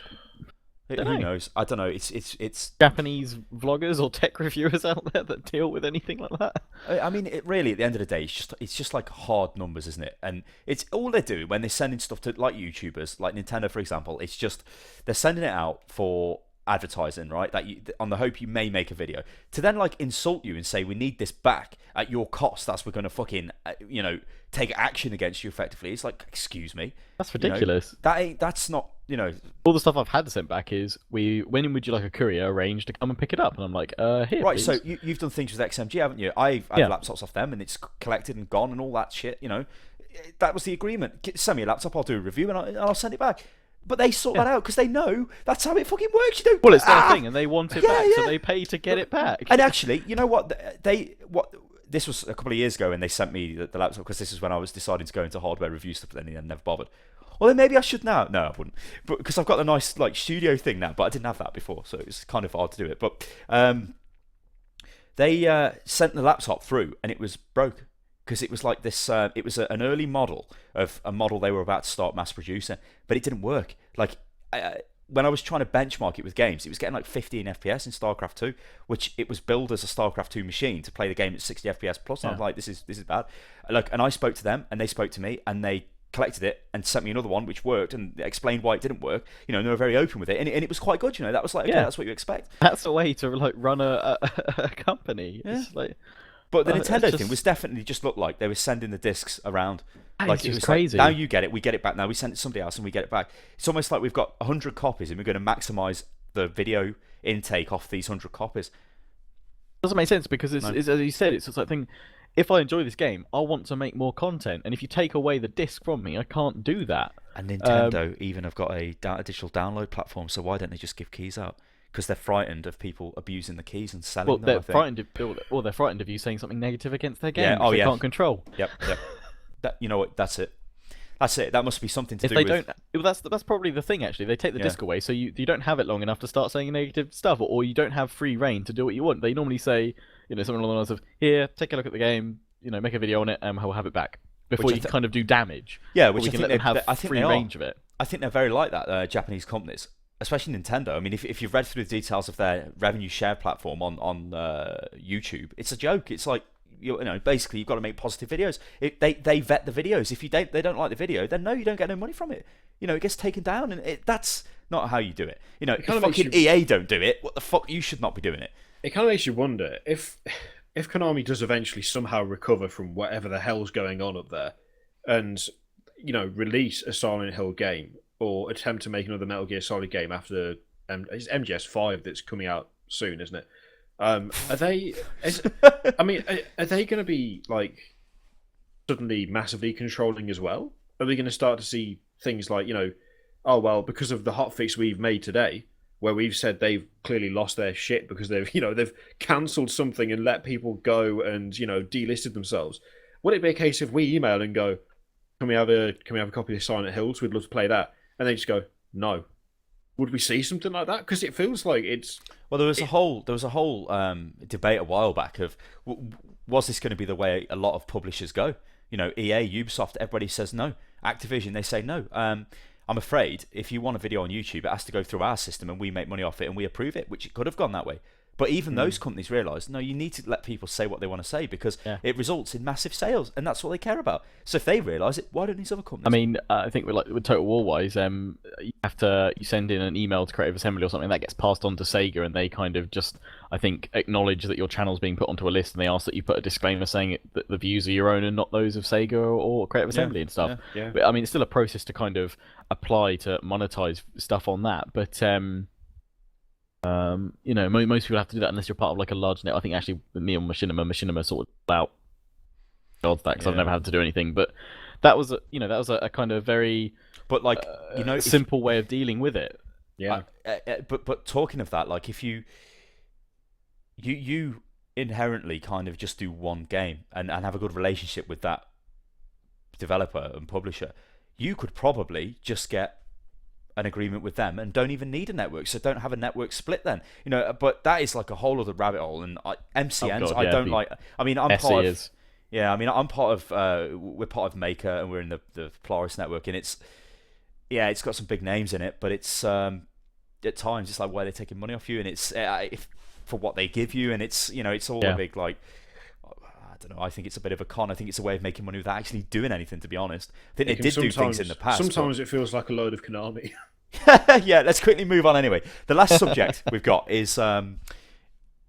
A: Who knows? I don't know. It's
C: Japanese vloggers or tech reviewers out there that deal with anything like that.
A: I mean, it really, at the end of the day, it's just like hard numbers, isn't it? And it's all they're doing when they're sending stuff to like YouTubers, like Nintendo, for example. It's just they're sending it out for advertising, right? That on the hope you may make a video, to then like insult you and say we need this back at your cost. That's we're going to fucking take action against you effectively. It's like, excuse me,
C: that's ridiculous.
A: That's not
C: all the stuff I've had sent back is when would you like a courier arranged to come and pick it up? And I'm like, here,
A: right.
C: please.
A: So you've done things with XMG, haven't you? I've laptops off them and it's collected and gone and all that shit. That was the agreement. Send me a laptop, I'll do a review and I'll send it back. But they sort that out because they know that's how it fucking works.
C: Well, it's their thing, and they want it back, so they pay to get it back.
A: And actually, you know what? This was a couple of years ago, and they sent me the laptop because this is when I was deciding to go into hardware review stuff. But then I never bothered. Well, then maybe I should now. No, I wouldn't. But because I've got a nice like studio thing now, but I didn't have that before, so it's kind of hard to do it. But they sent the laptop through, and it was broke. Because it was like this, it was an early model of a model they were about to start mass producing, but it didn't work. Like, when I was trying to benchmark it with games, it was getting like 15 FPS in StarCraft 2, which it was billed as a StarCraft 2 machine to play the game at 60 FPS plus. And I was like, this is bad. Like, and I spoke to them, and they spoke to me, and they collected it and sent me another one which worked and explained why it didn't work. And they were very open with it, and it was quite good. That was like, okay, that's what you expect.
C: That's the way to like run a company.
A: Yeah.
C: It's like.
A: But the Nintendo thing was definitely just looked like they were sending the discs around. Like
C: it was crazy.
A: Like, now you get it, we get it back. Now we send it to somebody else and we get it back. It's almost like we've got 100 copies and we're going to maximize the video intake off these 100 copies.
C: Doesn't make sense because it's as you said, it's just like thing. If I enjoy this game, I want to make more content, and if you take away the disc from me, I can't do that.
A: And Nintendo even have got a digital download platform, so why don't they just give keys out? Because they're frightened of people abusing the keys and selling them.
C: They're frightened of you saying something negative against their game,
A: which
C: they can't control.
A: Yep. You know what? That's it. That must be something to do
C: with.
A: If
C: they don't, that's probably the thing. Actually, they take the disc away, so you don't have it long enough to start saying negative stuff, or you don't have free reign to do what you want. They normally say, something along the lines of, "Here, take a look at the game. Make a video on it, and we'll have it back." Before you kind of do damage.
A: Yeah, which
C: we can let them have free range of it.
A: I think they're very like that, Japanese companies. Especially Nintendo. I mean, if you've read through the details of their revenue share platform on YouTube, it's a joke. It's like basically you've got to make positive videos. They vet the videos. If they don't like the video, then no, you don't get no money from it. It gets taken down, and that's not how you do it. If fucking EA don't do it, what the fuck? You should not be doing it.
B: It kind of makes you wonder if Konami does eventually somehow recover from whatever the hell's going on up there, and release a Silent Hill game. Or attempt to make another Metal Gear Solid game after it's MGS 5 that's coming out soon, isn't it? Are they going to be like suddenly massively controlling as well? Are we going to start to see things like oh well, because of the hotfix we've made today, where we've said they've clearly lost their shit because they've cancelled something and let people go and delisted themselves? Would it be a case if we email and go, can we have a copy of Silent Hills? We'd love to play that. And they just go, no. Would we see something like that? Because it feels like it's.
A: Well, there was a whole debate a while back of was this going to be the way a lot of publishers go? EA, Ubisoft, everybody says no. Activision, they say no. I'm afraid if you want a video on YouTube, it has to go through our system and we make money off it and we approve it, which it could have gone that way. But even those companies realise, no, you need to let people say what they want to say because it results in massive sales, and that's what they care about. So if they realise it, why don't these other companies?
C: I mean, I think with Total War wise, you send in an email to Creative Assembly or something that gets passed on to Sega, and they kind of just, I think, acknowledge that your channel's being put onto a list, and they ask that you put a disclaimer saying that the views are your own and not those of Sega or Creative Assembly and stuff.
B: Yeah.
C: But I mean, it's still a process to kind of apply to monetize stuff on that, but. Most people have to do that unless you're part of like a large net. I think actually me and Machinima sort of out odds that because I've never had to do anything. But that was a kind of very simple way of dealing with it.
A: Yeah. But talking of that, like if you inherently kind of just do one game and have a good relationship with that developer and publisher, you could probably just get an agreement with them and don't even need a network, so don't have a network split then. But that is like a whole other rabbit hole, and MCNs I don't like. I mean, I'm part of... Yeah, I mean, I'm part of... we're part of Maker, and we're in the Polaris network, and it's got some big names in it, but it's... at times, it's like, why are they taking money off you? And it's for what they give you, and it's it's all a big like... I don't know. I think it's a bit of a con. I think it's a way of making money without actually doing anything, to be honest. I think they did do things in the past.
B: Sometimes it feels like a load of Konami.
A: Yeah, let's quickly move on anyway. The last subject we've got is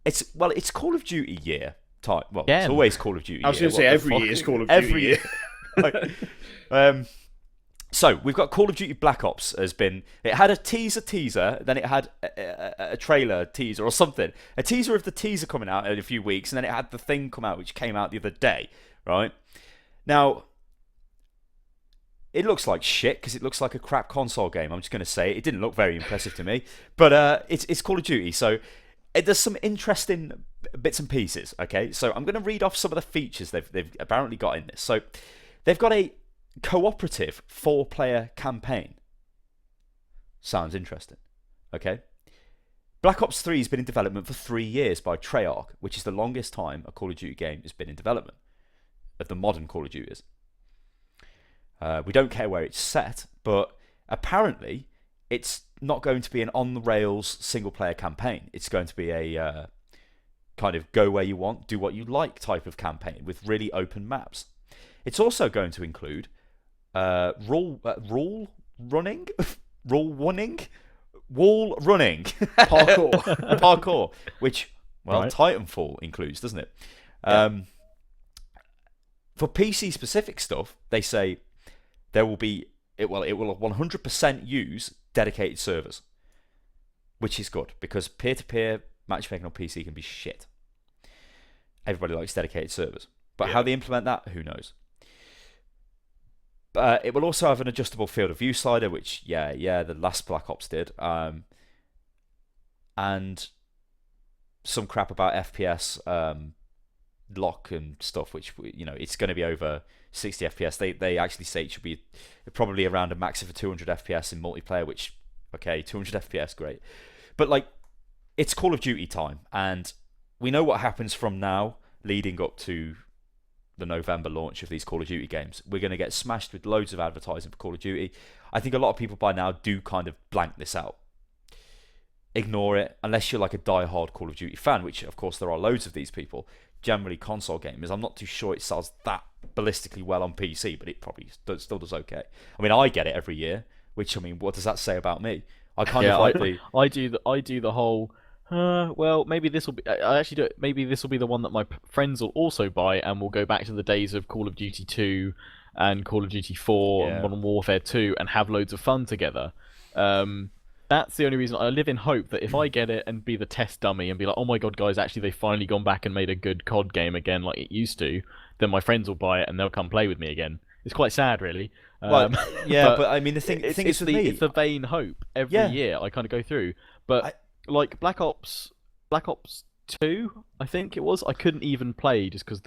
A: it's Call of Duty year time. Well, it's always Call of Duty year.
B: I was going to say every year is Call of Duty
A: every year. So we've got Call of Duty Black Ops it had a teaser, then it had a trailer teaser or something. A teaser of the teaser coming out in a few weeks, and then it had the thing come out, which came out the other day, right? Now, it looks like shit, because it looks like a crap console game. I'm just going to say it didn't look very impressive to me. But it's Call of Duty, so there's some interesting bits and pieces, okay? So I'm going to read off some of the features they've apparently got in this. So they've got a cooperative 4-player campaign. Sounds interesting. Okay. Black Ops 3 has been in development for 3 years by Treyarch, which is the longest time a Call of Duty game has been in development of the modern Call of Duties. We don't care where it's set, but apparently it's not going to be an on-the-rails single-player campaign. It's going to be a kind of go where you want, do what you like type of campaign with really open maps. It's also going to include wall running, parkour, which Titanfall includes, doesn't it? For PC specific stuff, they say it will 100% use dedicated servers, which is good, because peer-to-peer matchmaking on PC can be shit. Everybody likes dedicated servers, but how they implement that, who knows? It will also have an adjustable field of view slider, which, the last Black Ops did. And some crap about FPS lock and stuff, which, it's going to be over 60 FPS. They actually say it should be probably around a max of 200 FPS in multiplayer, which, 200 FPS, great. But, it's Call of Duty time, and we know what happens from now leading up to the November launch of these Call of Duty games. We're going to get smashed with loads of advertising for Call of Duty. I think a lot of people by now do kind of blank this out. Ignore it, unless you're like a die-hard Call of Duty fan, which of course there are loads of these people. Generally console gamers. I'm not too sure it sells that ballistically well on PC, but it probably still does okay. I mean, I get it every year, which, I mean, what does that say about me? I kind of like
C: I do the whole... well, maybe this will be... I actually do it. Maybe this will be the one that my friends will also buy, and we'll go back to the days of Call of Duty 2 and Call of Duty 4 and Modern Warfare 2 and have loads of fun together. That's the only reason. I live in hope that if I get it and be the test dummy and be like, oh my god, guys, actually they've finally gone back and made a good COD game again like it used to, then my friends will buy it and they'll come play with me again. It's quite sad, really.
A: But I mean, the thing is with me...
C: It's the vain hope every year I kind of go through. But... Like Black Ops 2, I think it was. I couldn't even play just because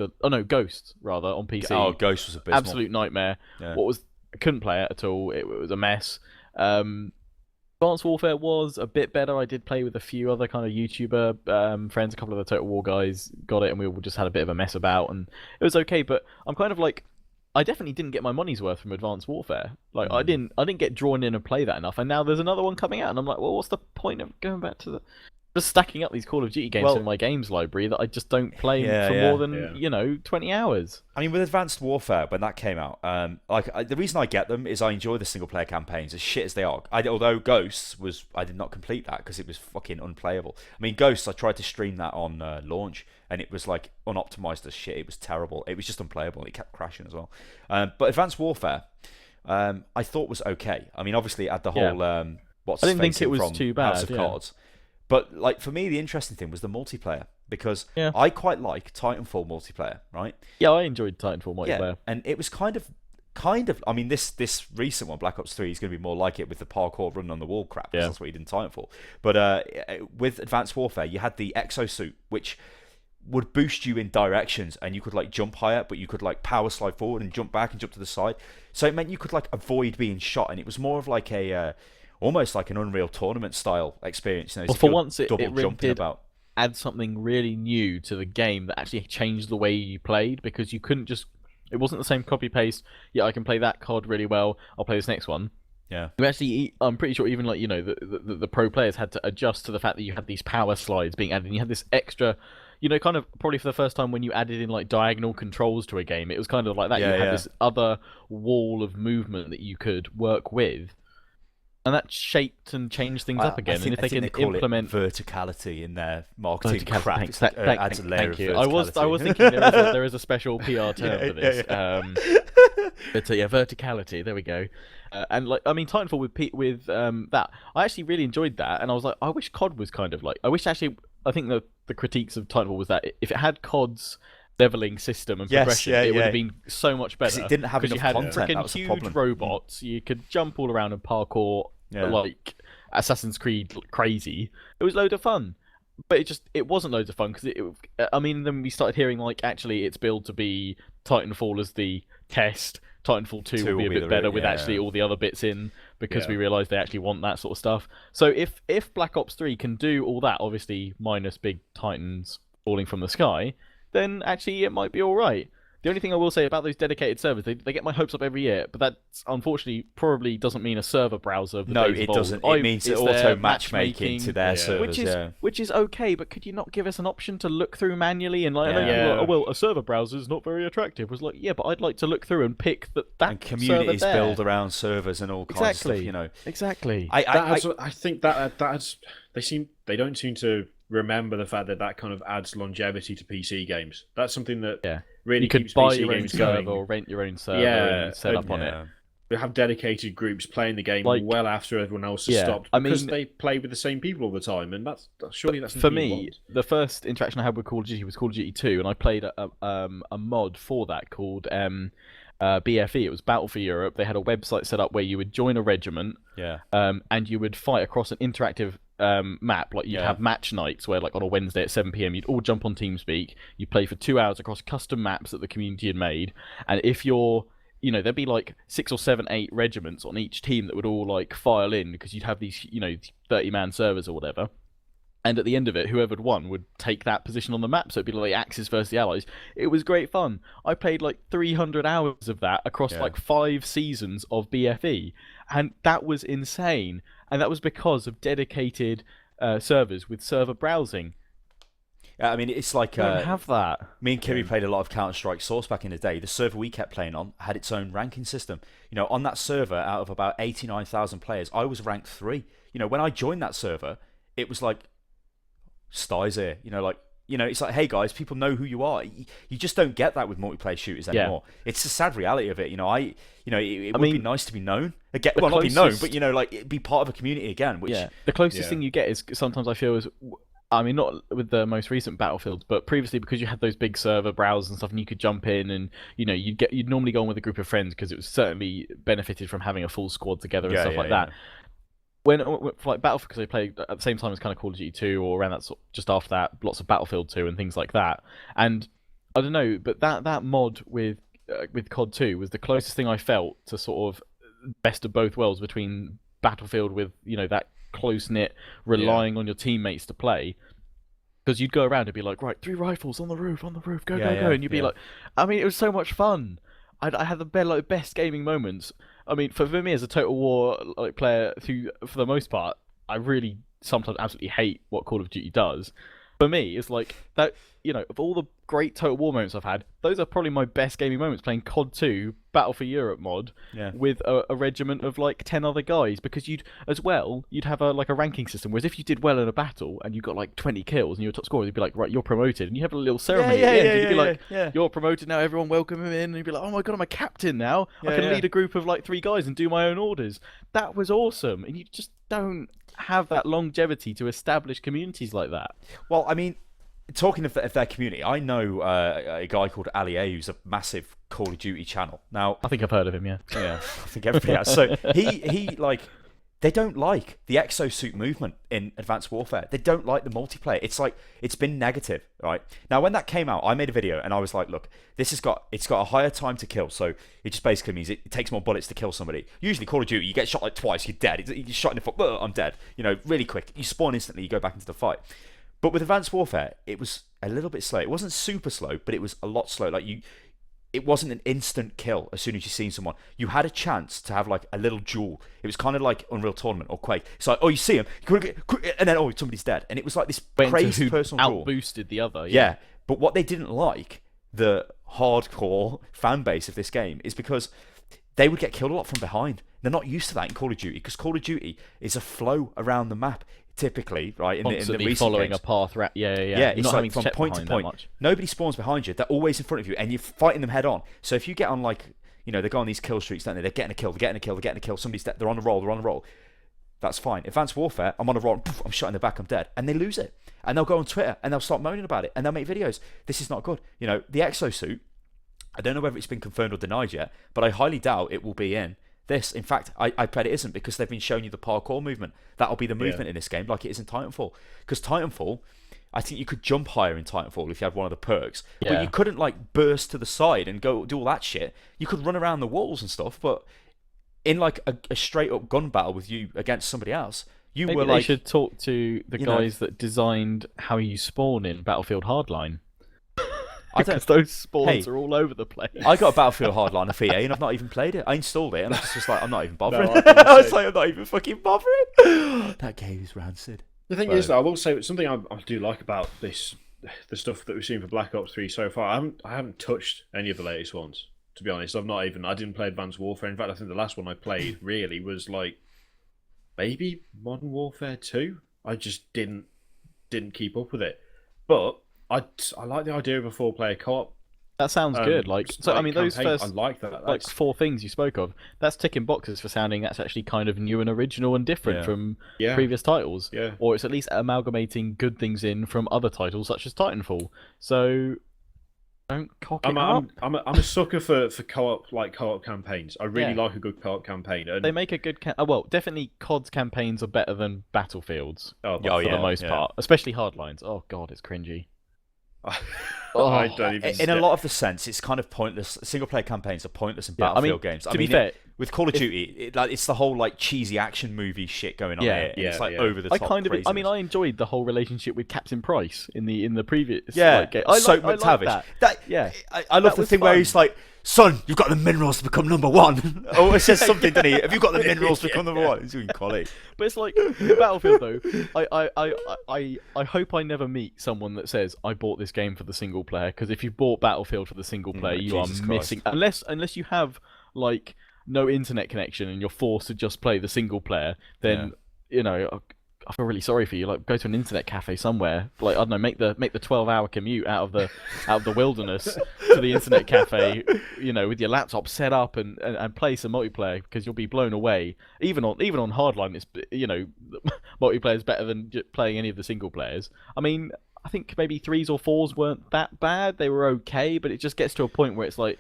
C: Ghost rather on PC.
A: Oh, Ghost was abysmal.
C: Absolute nightmare. Yeah. I couldn't play it at all. It was a mess. Advanced Warfare was a bit better. I did play with a few other kind of YouTuber friends. A couple of the Total War guys got it, and we all just had a bit of a mess about, and it was okay. But I'm kind of like, I definitely didn't get my money's worth from Advanced Warfare. Like I didn't get drawn in and play that enough. And now there's another one coming out, and I'm like, well, what's the point of going back to just stacking up these Call of Duty games in my games library that I just don't play for more than 20 hours. I
A: mean, with Advanced Warfare when that came out, the reason I get them is I enjoy the single player campaigns as shit as they are. Although Ghosts I did not complete that because it was fucking unplayable. I mean, Ghosts, I tried to stream that on launch, and it was like unoptimized as shit. It was terrible. It was just unplayable. It kept crashing as well. But Advanced Warfare, I thought was okay. I mean, obviously it had the whole
C: I didn't think it was too bad.
A: House of Cards. But for me, the interesting thing was the multiplayer, because I quite like Titanfall multiplayer, right?
C: Yeah, I enjoyed Titanfall multiplayer.
A: Yeah, and it was kind of. I mean, this recent one, Black Ops 3, is going to be more like it with the parkour running on the wall crap. That's what you did in Titanfall. But with Advanced Warfare, you had the exosuit, which would boost you in directions, and you could like jump higher, but you could like power slide forward and jump back and jump to the side. So it meant you could like avoid being shot, and it was more of like a almost like an Unreal Tournament style experience. You know,
C: well, for once, it
A: double
C: really
A: jumping
C: did
A: about.
C: add something really new to the game that actually changed the way you played, because you couldn't just. It wasn't the same copy paste. Yeah, I can play that COD really well. I'll play this next one.
A: Yeah.
C: You actually, I'm pretty sure even like the pro players had to adjust to the fact that you had these power slides being added. And you had this extra, kind of probably for the first time when you added in like diagonal controls to a game, it was kind of like that. You had this other wall of movement that you could work with, and that shaped and changed things up again. And if they can implement
A: verticality in their marketing crap, adds a layer of verticality.
C: I was thinking there is a special PR term for this. But verticality. There we go. And like, I mean, Titanfall with that, I actually really enjoyed that, and I was like, I wish COD was kind of like. I think the critiques of Titanfall was that if it had COD's leveling system and progression, it would have been so much better.
A: It didn't have enough content. That was
C: huge
A: the problem.
C: Robots. You could jump all around and parkour like Assassin's Creed crazy. It was loads of fun. But it wasn't loads of fun because then we started hearing like actually it's billed to be Titanfall as the test. Titanfall 2 will be a bit better with actually all the other bits in, because we realised they actually want that sort of stuff. So if Black Ops 3 can do all that, obviously minus big titans falling from the sky, then actually it might be alright. The only thing I will say about those dedicated servers, they get my hopes up every year, but that unfortunately probably doesn't mean a server browser.
A: No, it doesn't. It means auto matchmaking to their servers,
C: which is okay. But could you not give us an option to look through manually? And like, a server browser is not very attractive. It was like, yeah, but I'd like to look through and pick that. And
A: communities build around servers and all kinds of stuff.
C: Exactly.
B: I think that's they don't seem to remember the fact that kind of adds longevity to PC games. That's something that really
C: you could
B: keeps
C: buy
B: PC
C: your own
B: games
C: server
B: going.
C: or rent your own server and set up on it.
B: We have dedicated groups playing the game well after everyone else has stopped, because they play with the same people all the time, and that's
C: for me. The first interaction I had with Call of Duty was Call of Duty 2, and I played a mod for that called BFE. It was Battle for Europe. They had a website set up where you would join a regiment, and you would fight across an interactive map. Like you'd have match nights where, like on a Wednesday at 7 p.m, you'd all jump on TeamSpeak. You play for 2 hours across custom maps that the community had made, and if you're there'd be like 6 or 7, 8 regiments on each team that would all like file in, because you'd have these 30-man servers or whatever. And at the end of it, whoever'd won would take that position on the map. So it'd be like Axis versus the Allies. It was great fun. I played like 300 hours of that across like 5 seasons of BFE. And that was insane. And that was because of dedicated servers with server browsing.
A: I mean, it's like
C: don't have that.
A: Me and Kiri played a lot of Counter-Strike Source back in the day. The server we kept playing on had its own ranking system. On that server, out of about 89,000 players, I was ranked 3. When I joined that server, it was like Sty's here. It's like, hey guys, people know who you are. You just don't get that with multiplayer shooters anymore. It's the sad reality of it. It would be nice to be known again. Well, not be known, but be part of a community again. Which
C: the closest thing you get is sometimes I feel is. I mean, not with the most recent Battlefields, but previously, because you had those big server browsers and stuff, and you could jump in, and you'd normally go on with a group of friends, because it was certainly benefited from having a full squad together and stuff like that. When for like Battlefield, because I played at the same time as kind of Call of Duty 2, or around that just after that, lots of Battlefield 2 and things like that. And I don't know, but that mod with COD 2 was the closest thing I felt to sort of best of both worlds, between Battlefield with that close-knit, relying on your teammates to play, because you'd go around and be like, right, 3 rifles on the roof, go, and you'd be like, I mean, it was so much fun. I had the best gaming moments. I mean, for me as a Total War player, for the most part, I really sometimes absolutely hate what Call of Duty does. For me, it's like that. Of all the great Total War moments I've had, those are probably my best gaming moments, playing COD 2 Battle for Europe mod with a regiment of like 10 other guys, because you'd have a ranking system, whereas if you did well in a battle and you got like 20 kills and you were top scorer, you'd be like, right, you're promoted, and you have a little ceremony at the end, and you'd be like, you're promoted now, everyone welcome him in, and you'd be like, oh my god, I'm a captain now, I can lead a group of like 3 guys and do my own orders. That was awesome, and you just don't have that longevity to establish communities like that.
A: Well, I mean, talking of their community, I know a guy called Ali A, who's a massive Call of Duty channel. Now,
C: I think I've heard of him. Yeah,
A: I think everybody has. So he they don't like the exosuit movement in Advanced Warfare. They don't like the multiplayer. It's like, it's been negative, right? Now, when that came out, I made a video and I was like, look, it's got a higher time to kill, so it just basically means it takes more bullets to kill somebody. Usually Call of Duty, you get shot like twice, you're dead. You get shot in the foot, I'm dead. You know, really quick. You spawn instantly, you go back into the fight. But with Advanced Warfare, it was a little bit slow. It wasn't super slow, but it was a lot slow. Like, it wasn't an instant kill as soon as you seen someone. You had a chance to have like a little duel. It was kind of like Unreal Tournament or Quake. It's like, oh, you see him, and then somebody's dead. And it was like this crazy personal duel.
C: Outboosted the other.
A: Yeah, but what they didn't like, the hardcore fan base of this game, is because they would get killed a lot from behind. They're not used to that in Call of Duty, because Call of Duty is a flow around the map. Typically, right, in the recent
C: following
A: games.
C: a path.
A: Yeah,
C: You're
A: it's
C: not
A: like
C: having
A: from point to point. Nobody spawns behind you. They're always in front of you, and you're fighting them head on. So if you get on, like, you know, they go on these kill streaks, don't they? They're getting a kill, they're getting a kill, they're getting a kill. Somebody's dead. They're on a roll. That's fine. Advanced Warfare, I'm on a roll, I'm shot in the back, I'm dead, and they lose it, and they'll go on Twitter and they'll start moaning about it, and they'll make videos. This is not good. You know, the exosuit, I don't know whether it's been confirmed or denied yet, but I highly doubt it will be in this. In fact, I bet it isn't, because they've been showing you the parkour movement. That'll be the movement in this game, like it is in Titanfall. Because Titanfall, I think you could jump higher in Titanfall if you had one of the perks, but you couldn't like burst to the side and go do all that shit. You could run around the walls and stuff, but in like a straight up gun battle with you against somebody else,
C: Maybe
A: were
C: they
A: like,
C: should talk to the guys that designed how you spawn in Battlefield Hardline. Because those spawns are all over the place.
A: I got a Battlefield Hardline off EA and I've not even played it. I installed it and I was just like, I'm not even bothering. I was like, I'm not even fucking bothering. That game is rancid.
B: The thing is, though, I will say something I do like about this, the stuff that we've seen for Black Ops 3 so far. I haven't touched any of the latest ones, to be honest. I didn't play Advanced Warfare. In fact, I think the last one I played really was like maybe Modern Warfare 2. I just didn't keep up with it. But I like the idea of a 4-player co-op.
C: That sounds good. Like, so I mean, those
B: campaign,
C: first
B: I like that.
C: like 4 things you spoke of, that's ticking boxes for sounding that's actually kind of new and original and different from previous titles.
B: Yeah.
C: Or it's at least amalgamating good things in from other titles such as Titanfall. So don't cock it up.
B: I'm a sucker for co-op campaigns. I really like a good co-op campaign. And
C: they make a good well, definitely COD's campaigns are better than Battlefield's for the most part, especially Hardlines. Oh god, it's cringy.
B: I don't even.
A: In a lot of the sense, it's kind of pointless. Single player campaigns are pointless in Battlefield games.
C: To be fair,
A: with Call of Duty, it's the whole like cheesy action movie shit going on here. It's like over the top.
C: I mean, I enjoyed the whole relationship with Captain Price in the previous game.
A: I like that. I love the thing where he's like, son, you've got the minerals to become number one. Oh, it says something, doesn't he? Have you got the minerals to become number one? It's doing quality.
C: But it's like Battlefield though. I hope I never meet someone that says I bought this game for the single player, because if you bought Battlefield for the single player, you are missing. Unless you have like no internet connection and you're forced to just play the single player, then you know, I feel really sorry for you. Like, go to an internet cafe somewhere. Like, I don't know, make the 12-hour commute out of the wilderness to the internet cafe. You know, with your laptop set up and play some multiplayer, because you'll be blown away. Even on Hardline, it's, you know, multiplayer is better than playing any of the single players. I mean, I think maybe 3s or 4s weren't that bad. They were okay, but it just gets to a point where it's like,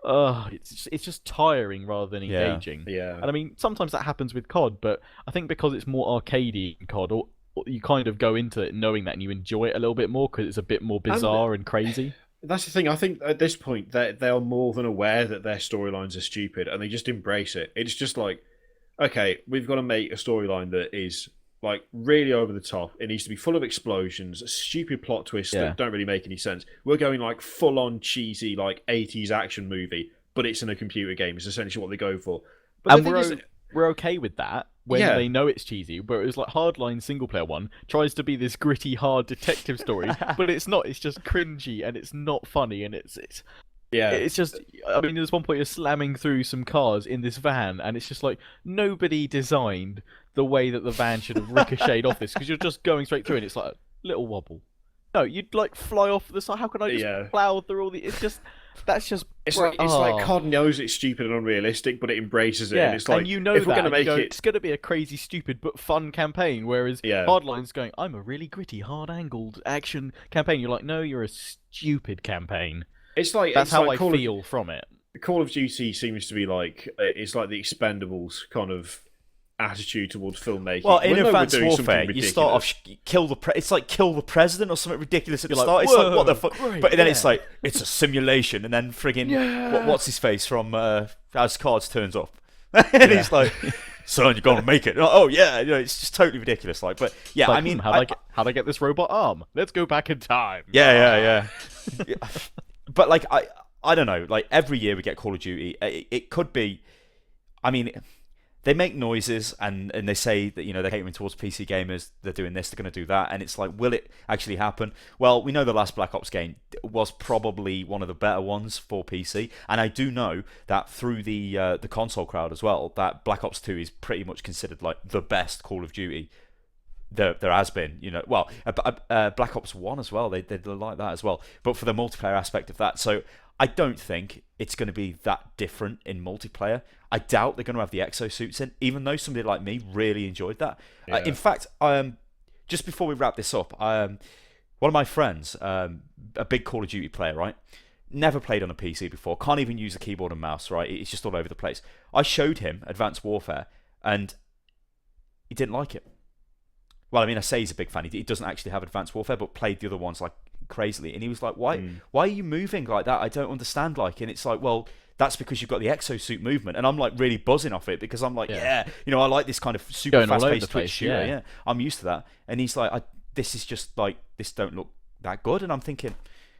C: it's just tiring rather than engaging.
B: Yeah.
C: And I mean, sometimes that happens with COD, but I think because it's more arcadey in COD, or you kind of go into it knowing that and you enjoy it a little bit more because it's a bit more bizarre and crazy.
B: That's the thing. I think at this point they are more than aware that their storylines are stupid, and they just embrace it. It's just like, okay, we've got to make a storyline that is like really over the top. It needs to be full of explosions, stupid plot twists that don't really make any sense. We're going like full on cheesy like 80s action movie, but it's in a computer game. It's essentially what they go for. But
C: and we're okay with that when they know it's cheesy. But it was like Hardline single player one tries to be this gritty, hard detective story, but it's not. It's just cringy and it's not funny, and it's just, I mean, there's one point you're slamming through some cars in this van, and it's just like, nobody designed the way that the van should have ricocheted off this, because you're just going straight through and it's like a little wobble. No, you'd like fly off the side. How can I just plow through all the... It's just... That's just...
B: It's like COD knows it's stupid and unrealistic, but it embraces it.
C: Yeah,
B: and it's like,
C: and you know
B: if we're
C: that,
B: going to make it...
C: it's going to be a crazy, stupid, but fun campaign, whereas Hardline's going, I'm a really gritty, hard-angled action campaign. You're like, no, you're a stupid campaign.
B: It's like...
C: That's how I feel from it.
B: Call of Duty seems to be like... It's like the Expendables kind of attitude towards filmmaking.
A: Well, in
B: When they were
A: Advanced
B: doing something
A: Warfare, you start off it's like kill the president or something ridiculous at the start. It's
C: whoa,
A: like what the fuck,
C: great,
A: but then
C: yeah.
A: it's like it's a simulation, and then friggin' what's his face from House of Cards turns up, and he's like, "Son, you're gonna make it." Oh yeah, it's just totally ridiculous. Like, but yeah,
C: Like,
A: I mean,
C: how'd I get this robot arm? Let's go back in time.
A: Yeah. But like, I don't know. Like every year we get Call of Duty. It could be. I mean, they make noises and they say that they're catering towards PC gamers. They're doing this. They're going to do that. And it's like, will it actually happen? Well, we know the last Black Ops game was probably one of the better ones for PC. And I do know that through the console crowd as well, that Black Ops 2 is pretty much considered like the best Call of Duty there has been. Well, Black Ops 1 as well. They like that as well. But for the multiplayer aspect of that, so I don't think it's going to be that different in multiplayer. I doubt they're going to have the exosuits in, even though somebody like me really enjoyed that.
B: Yeah.
A: In fact, just before we wrap this up, one of my friends, a big Call of Duty player, right? Never played on a PC before, can't even use a keyboard and mouse, right? It's just all over the place. I showed him Advanced Warfare, and he didn't like it. Well, I mean, I say he's a big fan. He doesn't actually have Advanced Warfare, but played the other ones like crazily. And he was like, why are you moving like that? I don't understand. Like, and it's like, well, that's because you've got the exosuit movement. And I'm like really buzzing off it because I'm like, I like this kind of super fast-paced Twitch shooter. Yeah, I'm used to that. And he's like, this is just like, this don't look that good. And I'm thinking,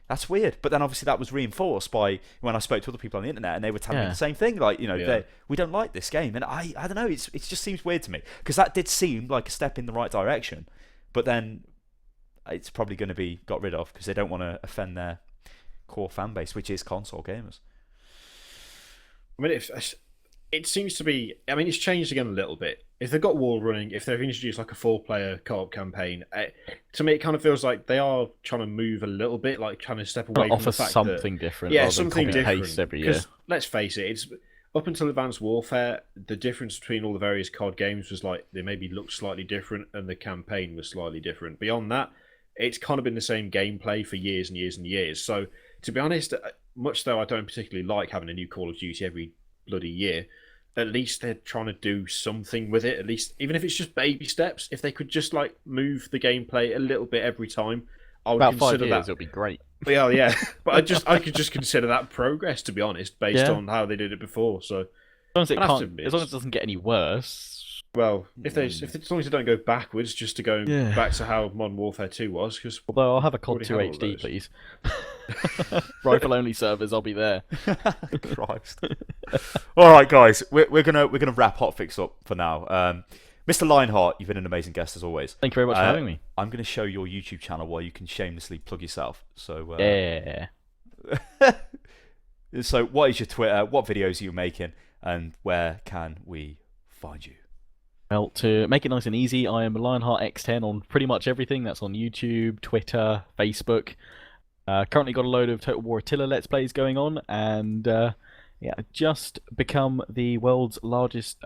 A: that's weird. But then obviously that was reinforced by when I spoke to other people on the internet and they were telling me the same thing. Like, we don't like this game. And I don't know, it just seems weird to me. Because that did seem like a step in the right direction. But then it's probably going to be got rid of because they don't want to offend their core fan base, which is console gamers.
B: I mean, it seems to be. I mean, it's changed again a little bit. If they've got war running, if they've introduced like a 4-player co-op campaign, to me it kind of feels like they are trying to move a little bit, like trying to step away from the fact
C: something different.
B: Yeah, something different.
C: Every year.
B: Let's face it, it's up until Advanced Warfare, the difference between all the various COD games was like they maybe looked slightly different, and the campaign was slightly different. Beyond that, it's kind of been the same gameplay for years and years and years. So, to be honest, much though I don't particularly like having a new Call of Duty every bloody year, at least they're trying to do something with it. At least, even if it's just baby steps, if they could just like move the gameplay a little bit every time, I would
C: about
B: consider
C: 5 years,
B: that.
C: It'll be great.
B: Well, yeah, but I could just consider that progress, to be honest, based on how they did it before. So,
C: as long as it doesn't get any worse.
B: Well, as long as they don't go backwards, just to go back to how Modern Warfare 2 was. Because
C: although I'll have a COD 2 HD, please. Rifle only servers, I'll be there.
A: Christ. All right, guys, we're gonna wrap HOTFIX up for now. Mr. Lionheart, you've been an amazing guest as always.
C: Thank you very much for having me.
A: I'm going to show your YouTube channel while you can shamelessly plug yourself. So
C: yeah.
A: So, what is your Twitter? What videos are you making? And where can we find you?
C: Well, to make it nice and easy, I am Lionheart X10 on pretty much everything. That's on YouTube, Twitter, Facebook. Currently got a load of Total War Attila Let's Plays going on, and just become the world's largest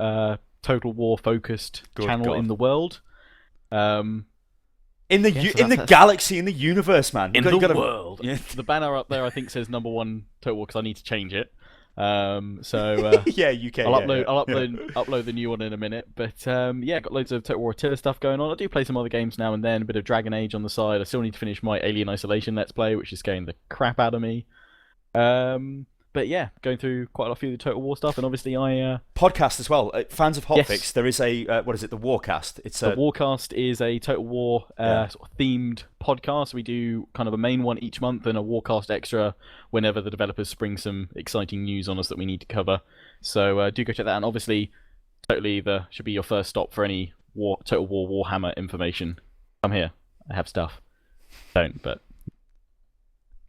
C: Total War focused channel in the world.
A: In the galaxy, in the universe, man.
C: In the world. Yeah. The banner up there, I think, says #1 Total War because I need to change it.
A: Yeah, you can.
C: I'll upload the new one in a minute. But got loads of Total War Attila stuff going on. I do play some other games now and then. A bit of Dragon Age on the side. I still need to finish my Alien Isolation Let's Play, which is scaring the crap out of me. But yeah, going through quite a few of the Total War stuff, and obviously I
A: podcast as well. Fans of HOTFIX,
C: Yes.
A: There is a what is it? The Warcast.
C: The Warcast is a Total War sort of themed podcast. We do kind of a main one each month and a Warcast extra whenever the developers spring some exciting news on us that we need to cover. So do go check that out. And obviously, totally should be your first stop for any Total War Warhammer information. I'm here. I have stuff. Don't, but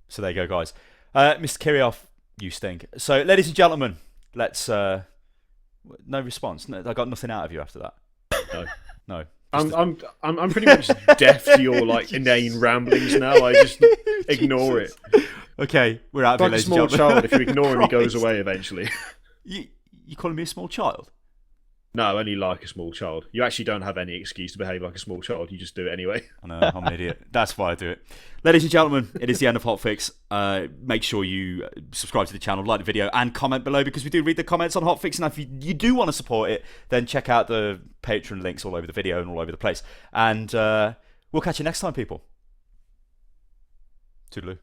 A: so there you go, guys. Mr. Kirioff. You stink. So, ladies and gentlemen, let's. No response. No, I got nothing out of you after that. No.
B: I'm pretty much deaf to your like inane ramblings now. I just ignore it.
A: Okay, we're out of
B: here, ladies and gentlemen. Like a small child. If you ignore him, he goes away eventually.
A: You calling me a small child?
B: No, only like a small child. You actually don't have any excuse to behave like a small child. You just do it anyway.
A: I know, I'm an idiot. That's why I do it. Ladies and gentlemen, it is the end of HOTFIX. Make sure you subscribe to the channel, like the video, and comment below, because we do read the comments on HOTFIX. And if you do want to support it, then check out the Patreon links all over the video and all over the place. And we'll catch you next time, people. Toodaloo.